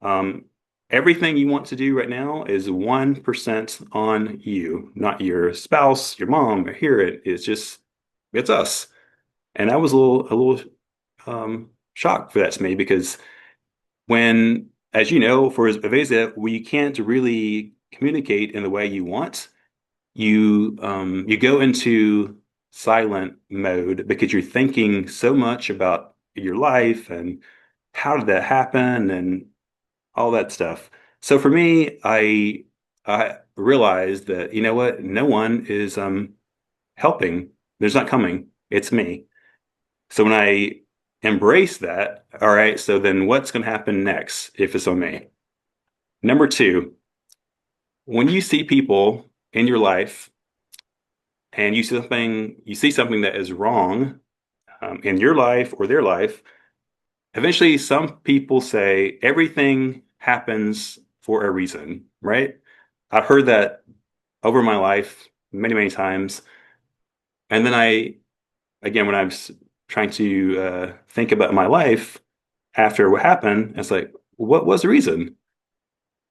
Um, Everything you want to do right now is 1% on you, not your spouse, your mom, or hear it. It's us. And I was a little shocked for that to me because when, as you know, for Aphasia, we can't really communicate in the way you want. You go into silent mode because you're thinking so much about your life and how did that happen and all that stuff. So for me, I realized that you know what, no one is helping. There's not coming. It's me. So when I embrace that, all right, so then what's going to happen next if it's on me? Number two, when you see people in your life and you see something that is wrong in your life or their life, eventually some people say everything happens for a reason, right? I've heard that over my life many, many times. And then again, when I was trying to think about my life after what happened, it's like, what was the reason?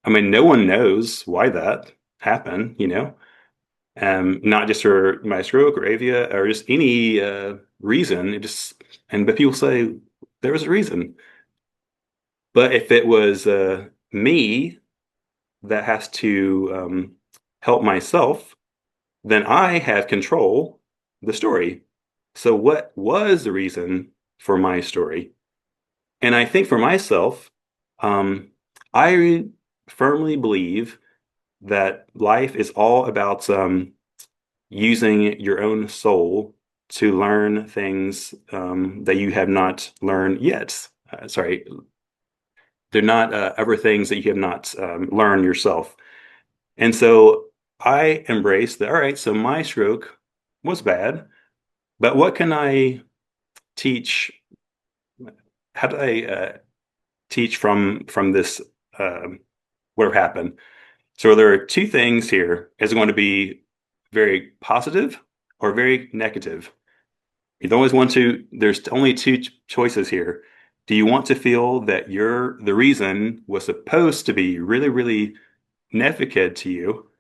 I mean, no one knows why that happened. Not just for my stroke or avia or just any reason. But people say there was a reason. But if it was me that has to help myself, then I have control the story. So what was the reason for my story? And I think for myself, I firmly believe that life is all about using your own soul to learn things that you have not learned yet. Sorry, they're not ever things that you have not learned yourself. And so I embraced that. All right, so my stroke was bad, but what can I teach? How do I teach from this what happened? So there are two things here. Is it going to be very positive or very negative? You always want to, there's only two choices here. Do you want to feel that the reason was supposed to be really, really significant to you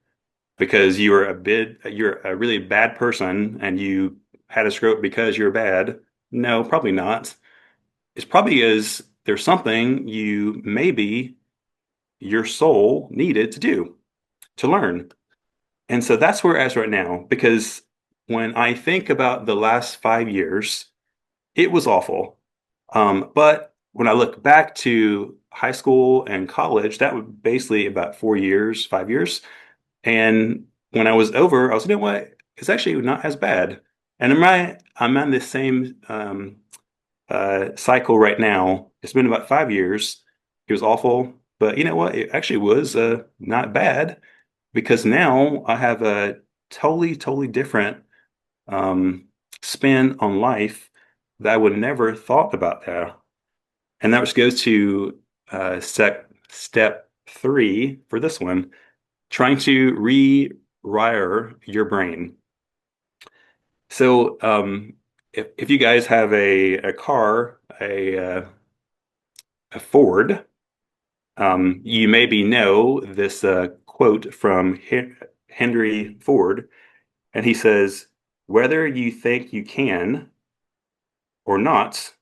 because you're a really bad person and you had a stroke because you're bad? No, probably not. It's probably is there's something you maybe your soul needed to do to learn. And so that's where we're at right now, because when I think about the last 5 years, it was awful. But when I look back to high school and college, that was basically about 4 years, 5 years. And when I was over, I was, you know what? It's actually not as bad. And I'm on this same cycle right now. It's been about 5 years. It was awful, but you know what? It actually was not bad because now I have a totally, totally different um, spin on life that I would never thought about that. And that goes to step three for this one, trying to rewire your brain. So if you guys have a car, a Ford, you maybe know this quote from Henry Ford, and he says, "Whether you think you can or not,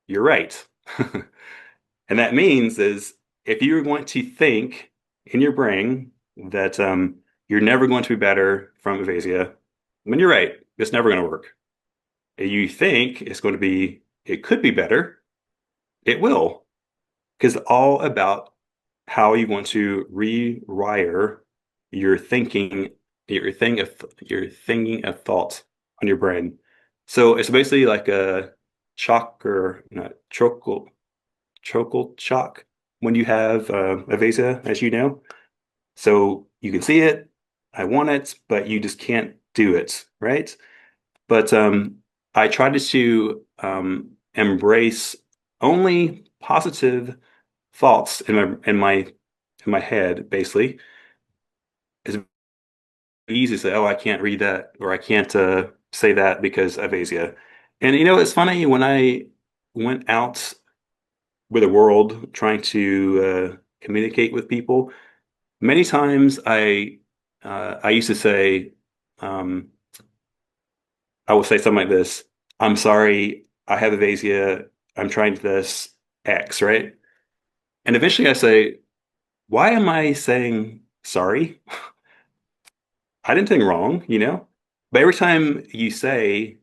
you're right." And that means is if you're going to think in your brain that you're never going to be better from aphasia, then you're right. It's never going to work. If you think it could be better, it will. Because it's all about how you want to rewire your thinking, your thinking of thoughts on your brain. So it's basically like a chalk or not trochal shock when you have aphasia, as you know. So you can see it, I want it, but you just can't do it, right? But I tried to embrace only positive thoughts in my head. Basically, it's easy to say, "Oh, I can't read that," or "I can't say that because of aphasia." And it's funny when I went out with the world trying to communicate with people. Many times I used to say, um, I will say something like this: "I'm sorry, I have aphasia. I'm trying this X, right?" And eventually I say, "Why am I saying sorry? I didn't do anything wrong, you know?" But every time you say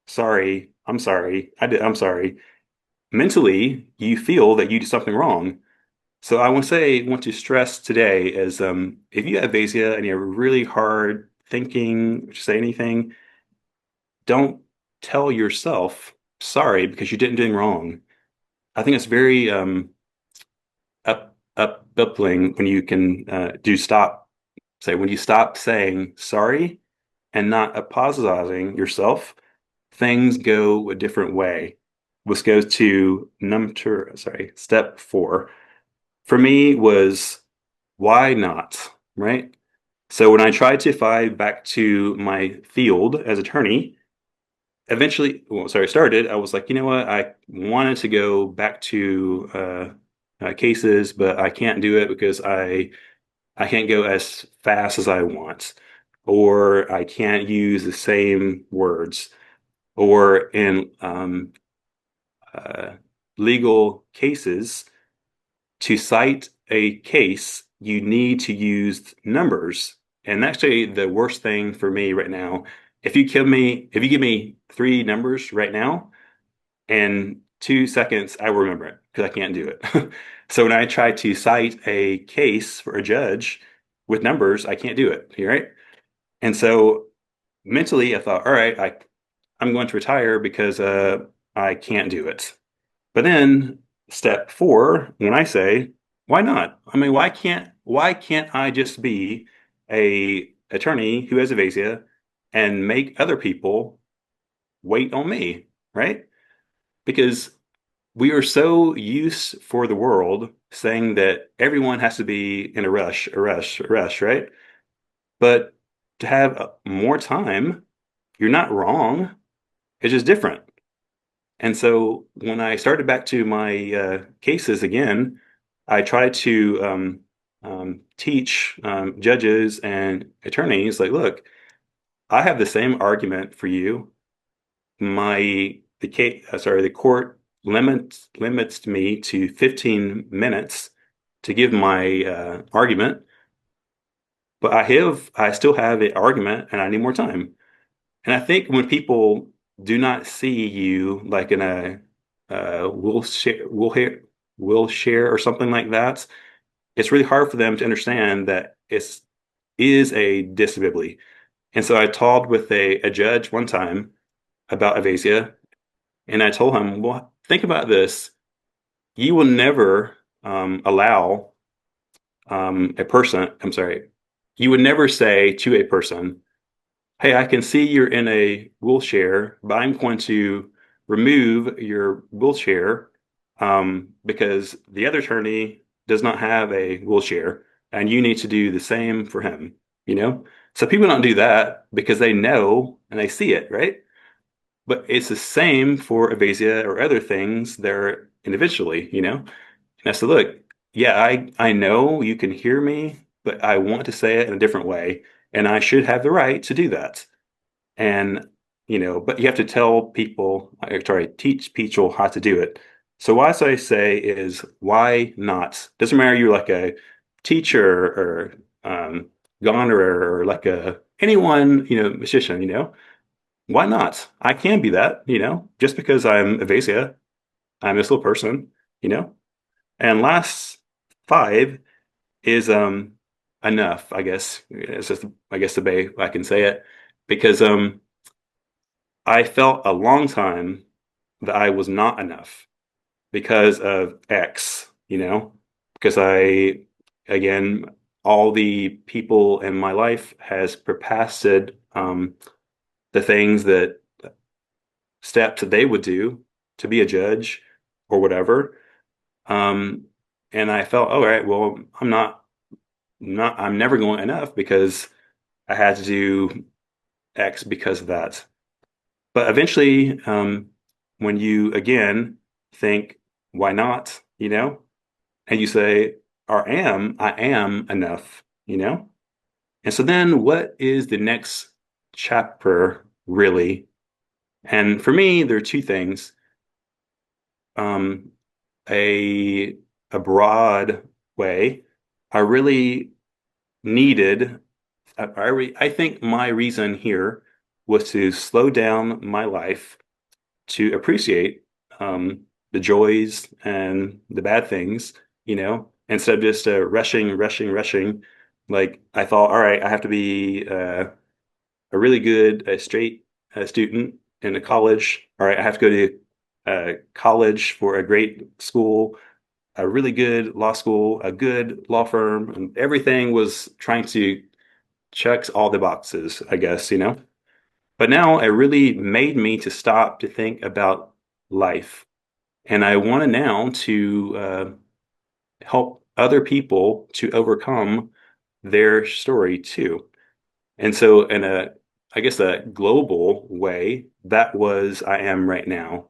sorry, I'm sorry, I'm sorry, mentally you feel that you did something wrong. So I want to stress today is if you have aphasia and you have really hard thinking to say anything, don't tell yourself sorry because you didn't do anything wrong. I think it's very upbuckling when you can when you stop saying sorry and not apologizing yourself, things go a different way. Which goes to step four. For me was why not, right? So when I tried to find back to my field as attorney, started, I was like, you know what? I wanted to go back to cases, but I can't do it because I can't go as fast as I want, or I can't use the same words, or in uh, legal cases, to cite a case, you need to use numbers. And actually, the worst thing for me right now, if you give me three numbers right now, in 2 seconds, I will remember it because I can't do it. So when I try to cite a case for a judge with numbers, I can't do it. Right? And so mentally I thought, all right, I'm going to retire because I can't do it. But then step four, when I say, why not? I mean, why can't I just be a attorney who has aphasia and make other people wait on me, right? Because we are so used for the world saying that everyone has to be in a rush, a rush, a rush, right? But to have more time, you're not wrong. It's just different. And so when I started back to my cases again, I tried to teach judges and attorneys like, look, I have the same argument for you. The court limits me to 15 minutes to give my argument, but I still have an argument and I need more time. And I think when people do not see you like in a wheelchair or something like that, it's really hard for them to understand that it's is a disability. And so I talked with a judge one time about aphasia, and I told him, well, think about this. You will never allow a person, I'm sorry, you would never say to a person, hey, I can see you're in a wheelchair, but I'm going to remove your wheelchair because the other attorney does not have a wheelchair, and you need to do the same for him, you know? So people don't do that because they know and they see it, right? But it's the same for aphasia or other things there individually, you know? And I said, look, yeah, I know you can hear me, but I want to say it in a different way, and I should have the right to do that. And, but you have to tell people, sorry, teach people how to do it. So what I say is, why not? Doesn't matter you're like a teacher or goner or like anyone, musician, why not? I can be that, just because I'm Avasia, I'm this little person, you know? And last five is enough, I guess. It's just I guess the way I can say it. Because I felt a long time that I was not enough because of X, because again, all the people in my life has surpassed the things that steps that they would do to be a judge or whatever. Um, and I felt, all right, well, I'm never going enough because I had to do X because of that. But eventually, when you again think, why not, and you say, I am enough, And so then what is the next chapter really? And for me, there are two things. Um, a a broad way, I really needed, I think my reason here was to slow down my life to appreciate the joys and the bad things, instead of just rushing. Like I thought, all right, I have to be a really good, straight student in a college. All right, I have to go to college for a great school, a really good law school, a good law firm, and everything was trying to check all the boxes, I guess. But now it really made me to stop to think about life. And I wanted now to help other people to overcome their story too. And so, I guess, a global way, that was I am right now.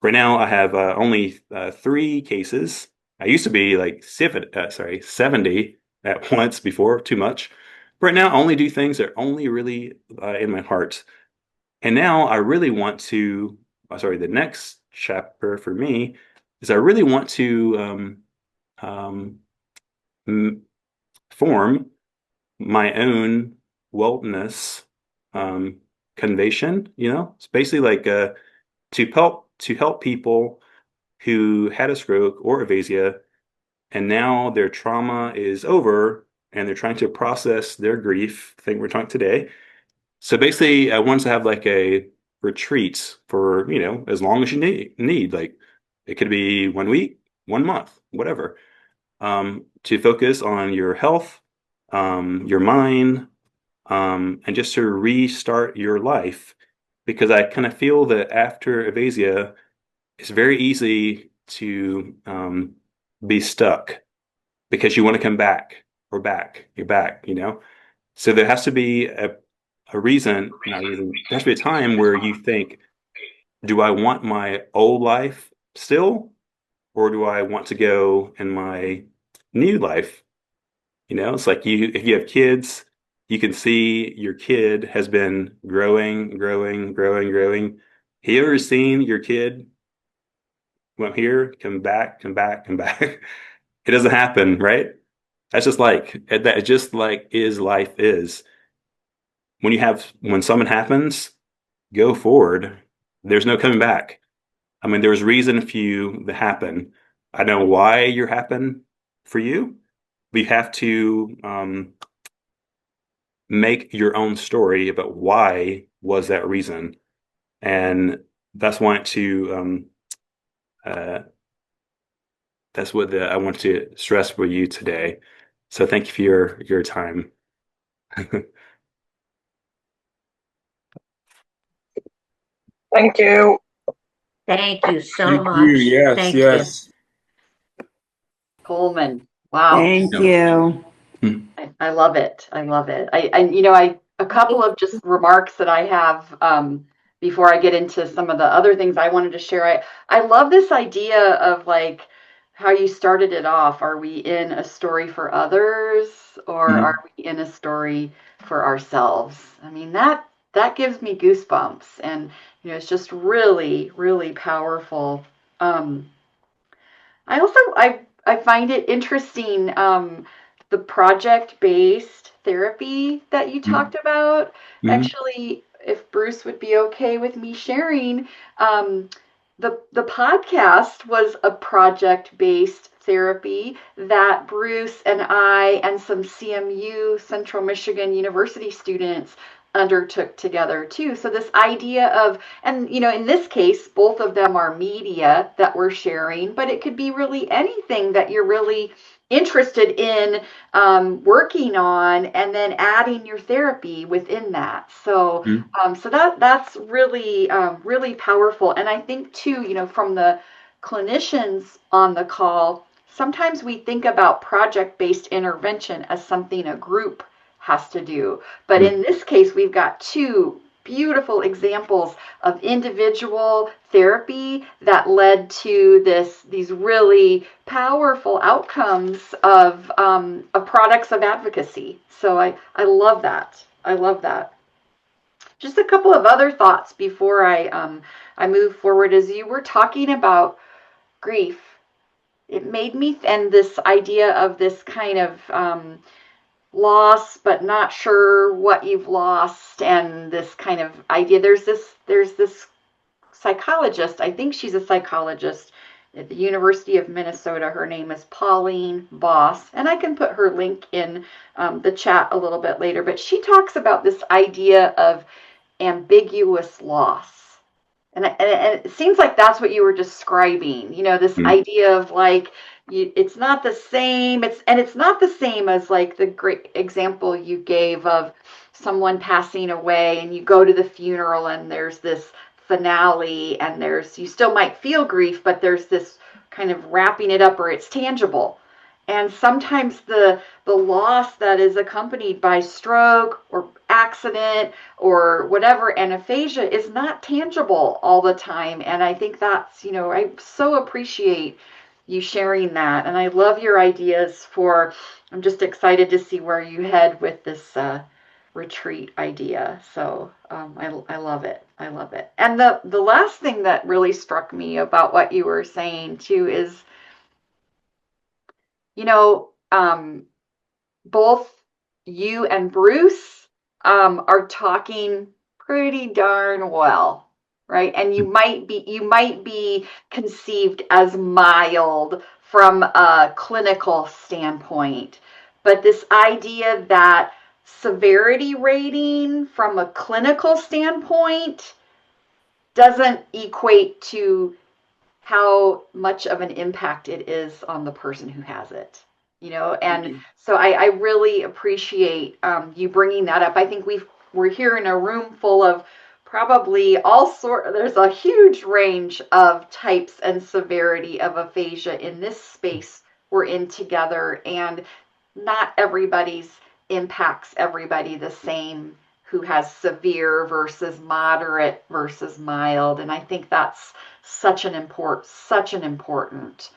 Right now, I have only three cases. I used to be like 70 at once before, too much. Right now, I only do things that are only really in my heart. And now I really want to, the next chapter for me is I really want to um, form my own wellness um, convention. It's basically like to help people who had a stroke or aphasia, and now their trauma is over, and they're trying to process their grief. Thing we're talking today, So basically, I wanted to have like a retreat for, as long as you need. Like it could be 1 week, 1 month, whatever. To focus on your health, your mind, and just to restart your life. Because I kind of feel that after Aphasia, it's very easy to be stuck because you want to come back or back, you're back. So there has to be a reason, not a reason, there has to be a time where you think, do I want my old life still, or do I want to go in my new life? It's like if you have kids, you can see your kid has been growing, growing, growing, growing. Have you ever seen your kid went here, come back, come back, come back? It doesn't happen, right? That just like is life is. When something happens, go forward. There's no coming back. I mean, there's reason for you to happen. I know why you're happen for you. We have to make your own story about why was that reason, and that's want to uh, that's what I want to stress for you today. So thank you for your time. Thank you. Thank you so Thank much. you. Yes, Thank yes. Coleman. Wow. Thank Yeah. you. I love it. I love it. A couple of just remarks that I have before I get into some of the other things I wanted to share. I love this idea of like how you started it off. Are we in a story for others, or Mhm. are we in a story for ourselves? I mean, that gives me goosebumps, and it's just really, really powerful. Um, I find it interesting, the project-based therapy that you talked about. Mhm. Actually, if Bruce would be okay with me sharing, um, the podcast was a project-based therapy that Bruce and I and some CMU, Central Michigan University students undertook together too. So this idea of, and in this case, both of them are media that we're sharing, but it could be really anything that you're really interested in working on, and then adding your therapy within that. So, Mhm. that's really, really powerful. And I think too, from the clinicians on the call, sometimes we think about project-based intervention as something a group has to do. But in this case, we've got two beautiful examples of individual therapy that led to these really powerful outcomes of products of advocacy. So I love that. I love that. Just a couple of other thoughts before I move forward. As you were talking about grief, it made me, and this idea of this kind of loss, but not sure what you've lost, and this kind of idea. There's this psychologist. I think she's a psychologist at the University of Minnesota. Her name is Pauline Boss, and I can put her link in the chat a little bit later. But she talks about this idea of ambiguous loss. And it seems like that's what you were describing, this Mhm. idea of like, it's not the same. It's not the same as like the great example you gave of someone passing away, and you go to the funeral and there's this finale, and you still might feel grief, but there's this kind of wrapping it up, or it's tangible. And sometimes the loss that is accompanied by stroke or accident or whatever, and aphasia is not tangible all the time. And I think that's, I so appreciate you sharing that. And I love your ideas I'm just excited to see where you head with this retreat idea. So I love it. I love it. And the last thing that really struck me about what you were saying too is, you know, um, both you and Bruce are talking pretty darn well, right? And you might be conceived as mild from a clinical standpoint, but this idea that severity rating from a clinical standpoint doesn't equate to how much of an impact it is on the person who has it, and so I really appreciate you bringing that up. I think we're here in a room full of probably there's a huge range of types and severity of aphasia in this space we're in together, and not everybody's impacts everybody the same, who has severe versus moderate versus mild. And I think that's such an important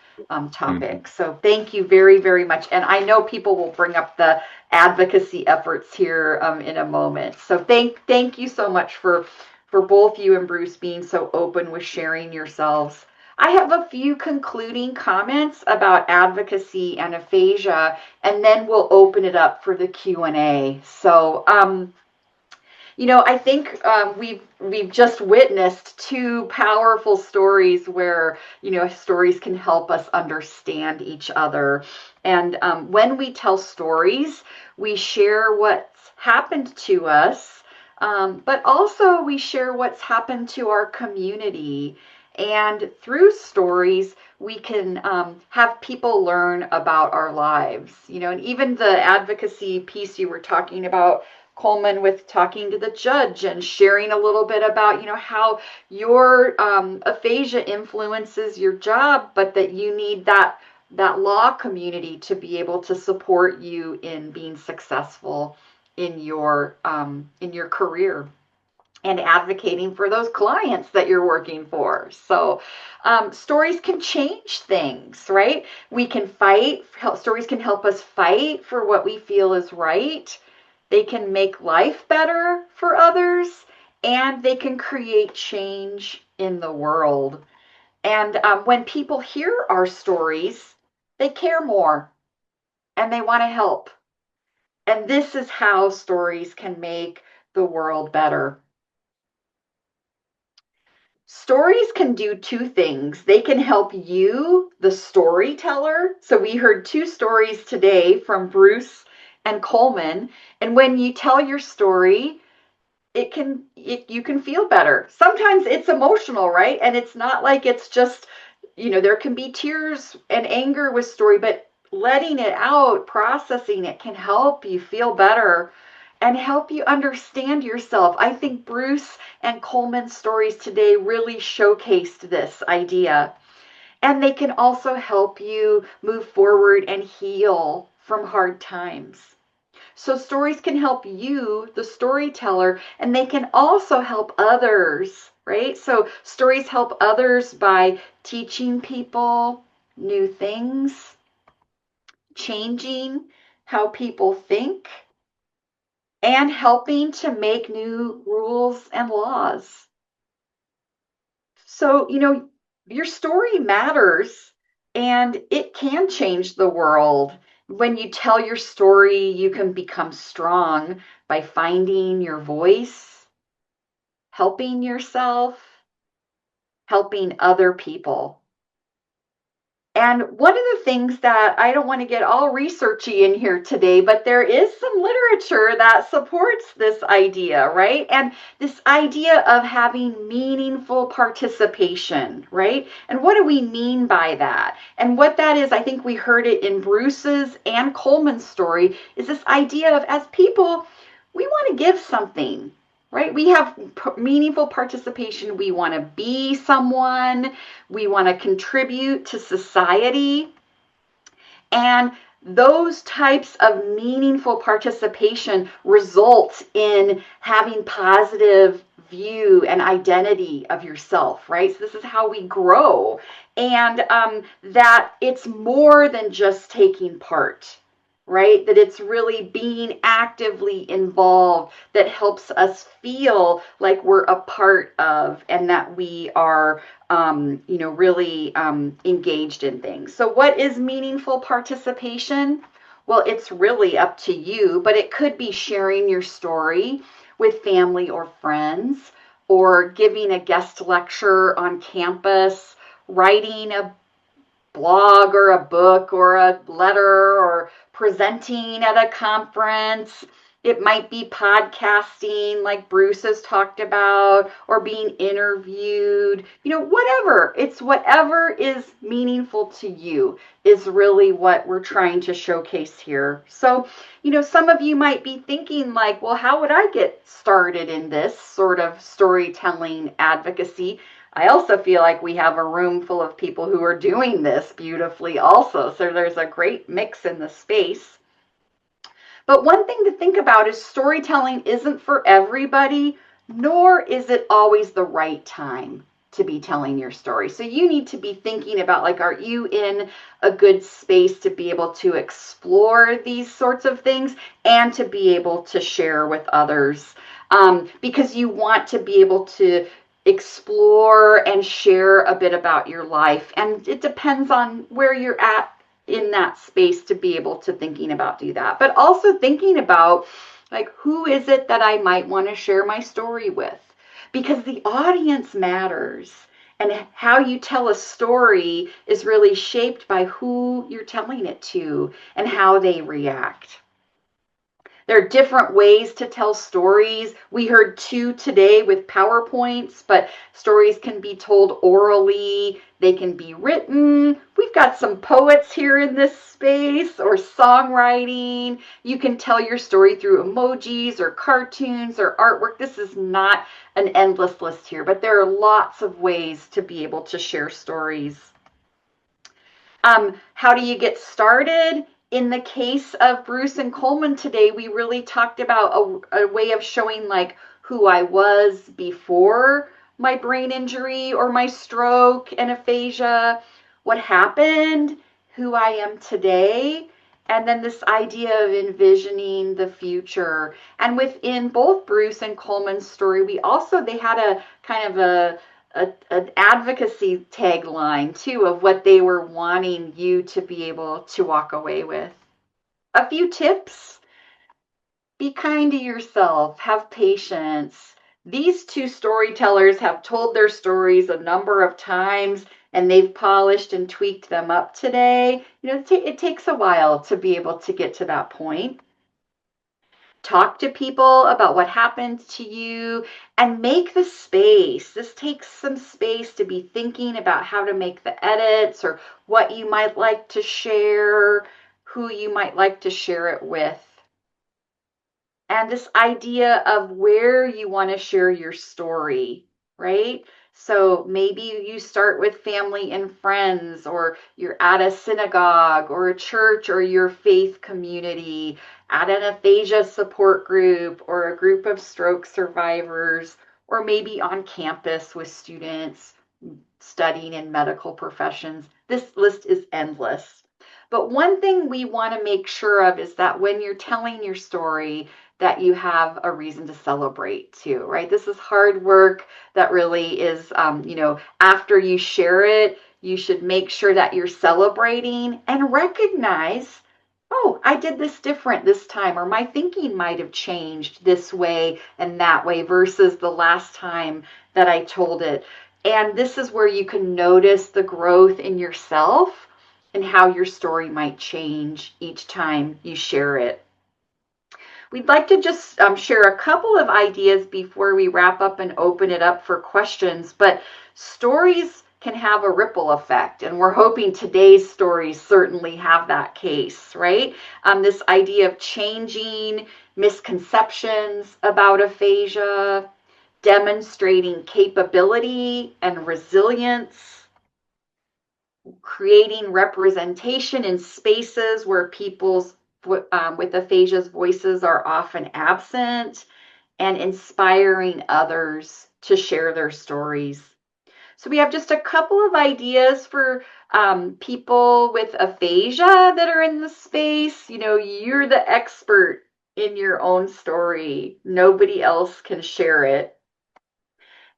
topic. So thank you very, very much. And I know people will bring up the advocacy efforts here in a moment. So thank you so much for both you and Bruce being so open with sharing yourselves. I have a few concluding comments about advocacy and aphasia, and then we'll open it up for the Q&A. So, I think we've just witnessed two powerful stories where, stories can help us understand each other. And when we tell stories, we share what's happened to us, but also we share what's happened to our community. And through stories, we can have people learn about our lives, and even the advocacy piece you were talking about, Coleman, with talking to the judge and sharing a little bit about, how your aphasia influences your job, but that you need that law community to be able to support you in being successful in your career and advocating for those clients that you're working for. So stories can change things, right? We can fight. Stories can help us fight for what we feel is right. They can make life better for others, and they can create change in the world. And when people hear our stories, they care more and they want to help. And this is how stories can make the world better. Stories can do two things. They can help you, the storyteller. So we heard two stories today from Bruce and Coleman. And when you tell your story, you can feel better. Sometimes it's emotional, right? And it's not like it's just, there can be tears and anger with story, but letting it out, processing it can help you feel better and help you understand yourself. I think Bruce and Coleman's stories today really showcased this idea. And they can also help you move forward and heal from hard times. So stories can help you, the storyteller, and they can also help others, right? So stories help others by teaching people new things, changing how people think, and helping to make new rules and laws. So, your story matters, and it can change the world. When you tell your story, you can become strong by finding your voice, helping yourself, helping other people. And one of the things that I don't want to get all researchy in here today, but there is some literature that supports this idea, right? And this idea of having meaningful participation, right? And what do we mean by that? And what that is, I think we heard it in Bruce's and Coleman's story, is this idea of, as people, we want to give something. Right? We have meaningful participation. We want to be someone. We want to contribute to society. And those types of meaningful participation result in having positive view and identity of yourself, right? So this is how we grow. And that it's more than just taking part, right? That it's really being actively involved that helps us feel like we're a part of, and that we are, really engaged in things. So what is meaningful participation? Well, it's really up to you, but it could be sharing your story with family or friends, or giving a guest lecture on campus, writing a blog or a book or a letter, or presenting at a conference, It might be podcasting, like Bruce has talked about, or being interviewed, whatever. It's whatever is meaningful to you is really what we're trying to showcase here. So, some of you might be thinking like, well, how would I get started in this sort of storytelling advocacy? I also feel like we have a room full of people who are doing this beautifully also. So there's a great mix in the space. But one thing to think about is storytelling isn't for everybody, nor is it always the right time to be telling your story. So you need to be thinking about, like, are you in a good space to be able to explore these sorts of things and to be able to share with others? Because you want to be able to explore and share a bit about your life. And it depends on where you're at in that space to be able to thinking about do that, but also thinking about, like, who is it that I might want to share my story with, because the audience matters, and how you tell a story is really shaped by who you're telling it to and how they react. There are different ways to tell stories. We heard 2 today with PowerPoints, but stories can be told orally. They can be written. We've got some poets here in this space, or songwriting. You can tell your story through emojis or cartoons or artwork. This is not an endless list here, but there are lots of ways to be able to share stories. How do you get started? In the case of Bruce and Coleman today, we really talked about a way of showing, like, who I was before my brain injury or my stroke and aphasia, what happened, who I am today, and then this idea of envisioning the future. And within both Bruce and Coleman's story, they had a kind of an advocacy tagline too of what they were wanting you to be able to walk away with. A few tips: be kind to yourself, have patience. These 2 storytellers have told their stories a number of times, and they've polished and tweaked them up today. It takes a while to be able to get to that point. Talk to people about what happened to you and make the space. This takes some space to be thinking about how to make the edits, or what you might like to share, who you might like to share it with. And this idea of where you want to share your story, right? So maybe you start with family and friends, or you're at a synagogue or a church or your faith community, at an aphasia support group or a group of stroke survivors, or maybe on campus with students studying in medical professions. This list is endless. But one thing we want to make sure of is that when you're telling your story, that you have a reason to celebrate too, right? This is hard work that really is, after you share it, you should make sure that you're celebrating and recognize, oh, I did this different this time, or my thinking might have changed this way and that way versus the last time that I told it. And this is where you can notice the growth in yourself and how your story might change each time you share it. We'd like to just share a couple of ideas before we wrap up and open it up for questions, but stories can have a ripple effect, and we're hoping today's stories certainly have that case, right? This idea of changing misconceptions about aphasia, demonstrating capability and resilience, creating representation in spaces where people's with aphasia's voices are often absent, and inspiring others to share their stories. So we have just a couple of ideas for people with aphasia that are in the space. You're the expert in your own story. Nobody else can share it.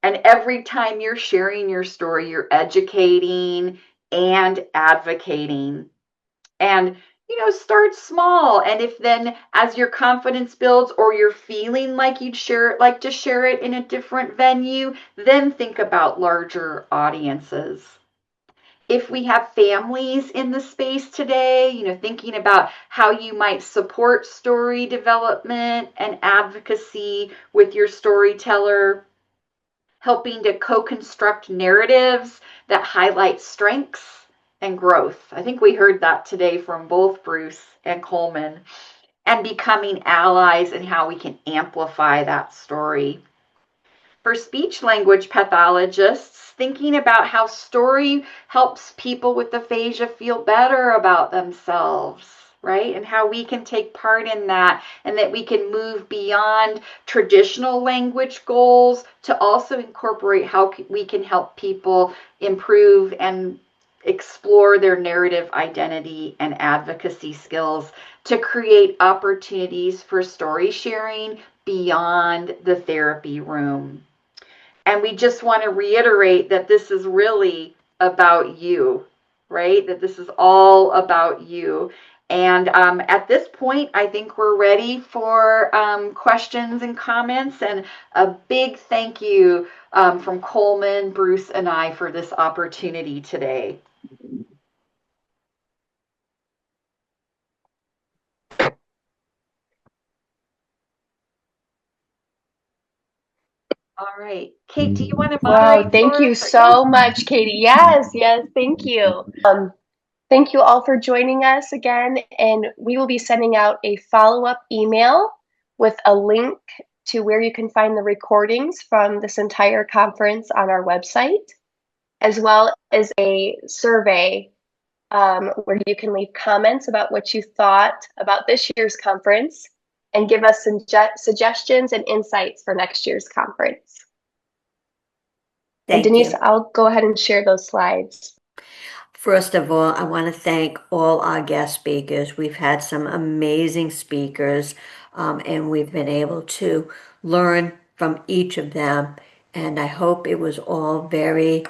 And every time you're sharing your story, you're educating and advocating. And start small. And if then, as your confidence builds, or you're feeling like you'd like to share it in a different venue, then think about larger audiences. If we have families in the space today, thinking about how you might support story development and advocacy with your storyteller, helping to co-construct narratives that highlight strengths and growth. I think we heard that today from both Bruce and Coleman, and becoming allies and how we can amplify that story. For speech language pathologists, thinking about how story helps people with aphasia feel better about themselves, right? And how we can take part in that, and that we can move beyond traditional language goals to also incorporate how we can help people improve and explore their narrative identity and advocacy skills to create opportunities for story sharing beyond the therapy room. And we just want to reiterate that this is really about you, right? That this is all about you. And at this point, I think we're ready for questions and comments. And a big thank you from Coleman, Bruce, and I for this opportunity today. All right. Kate, do you want to moderate? Wow, thank you so much, Katie. Yes, thank you. Thank you all for joining us again, and we will be sending out a follow-up email with a link to where you can find the recordings from this entire conference on our website, as well as a survey where you can leave comments about what you thought about this year's conference and give us some suggestions and insights for next year's conference. And Denise, I'll go ahead and share those slides. First of all, I want to thank all our guest speakers. We've had some amazing speakers, and we've been able to learn from each of them. And I hope it was all very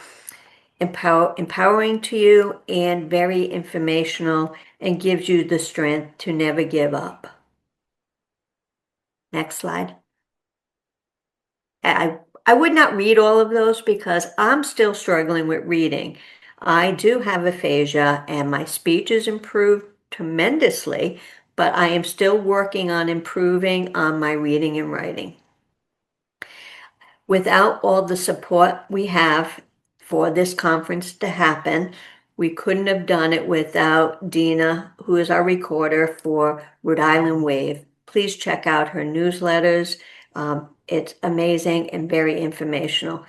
empowering to you and very informational, and gives you the strength to never give up. Next slide. I would not read all of those because I'm still struggling with reading. I do have aphasia and my speech is improved tremendously, but I am still working on improving on my reading and writing. Without all the support we have for this conference to happen, we couldn't have done it without Dina, who is our recorder for Rhode Island Wave. Please check out her newsletters. It's amazing and very informational.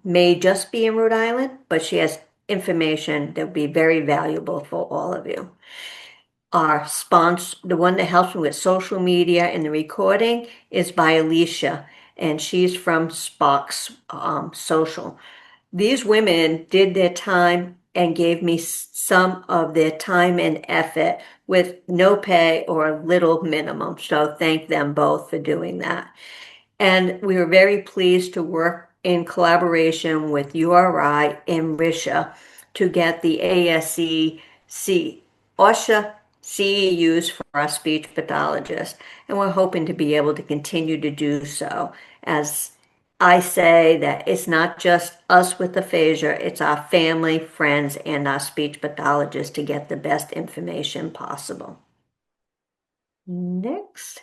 May just be in Rhode Island, but she has information that will be very valuable for all of you. Our sponsor, the one that helps me with social media and the recording, is by Alicia, and she's from Sparks Social. These women did their time and gave me some of their time and effort with no pay or little minimum. So thank them both for doing that. And we were very pleased to work in collaboration with URI and RISHA to get the OSHA CEUs for our speech pathologists. And we're hoping to be able to continue to do so. As I say, that it's not just us with aphasia, it's our family, friends, and our speech pathologists to get the best information possible. Next.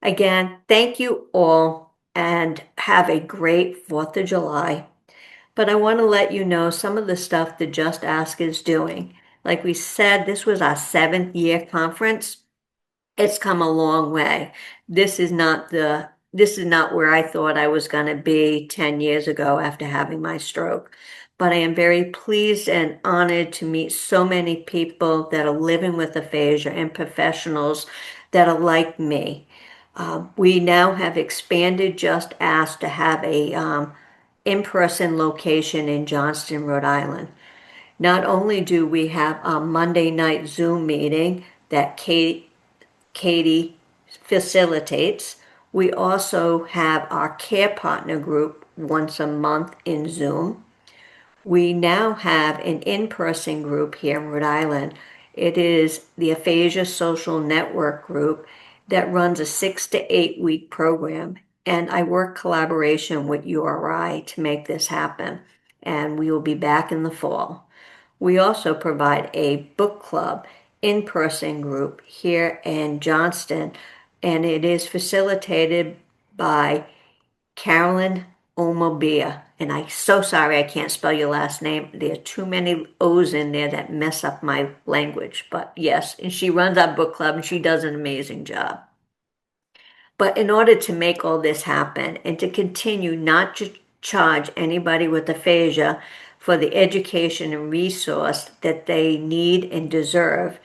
Again, thank you all and have a great 4th of July. But I want to let you know some of the stuff that Just Ask is doing. Like we said, this was our 7th year conference. It's come a long way. This is not where I thought I was going to be 10 years ago after having my stroke. But I am very pleased and honored to meet so many people that are living with aphasia and professionals that are like me. We now have expanded Just Ask to have a in-person location in Johnston, Rhode Island. Not only do we have a Monday night Zoom meeting that Katie facilitates, we also have our care partner group once a month in Zoom. We now have an in-person group here in Rhode Island. It is the Aphasia Social Network group that runs a 6 to 8 week program. And I work collaboration with URI to make this happen. And we will be back in the fall. We also provide a book club in-person group here in Johnston, and it is facilitated by Carolyn Omobia. And I'm so sorry I can't spell your last name. There are too many O's in there that mess up my language. But yes, and she runs our book club and she does an amazing job. But in order to make all this happen and to continue not to charge anybody with aphasia for the education and resource that they need and deserve,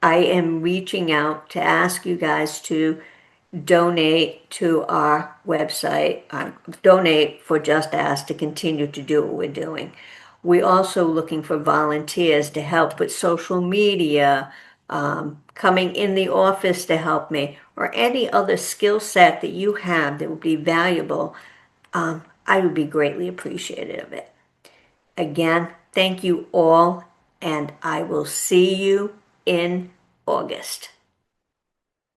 I am reaching out to ask you guys to donate to our website, donate for Just Ask to continue to do what we're doing. We're also looking for volunteers to help with social media, coming in the office to help me, or any other skill set that you have that would be valuable. I would be greatly appreciative of it. Again, thank you all, and I will see you in August.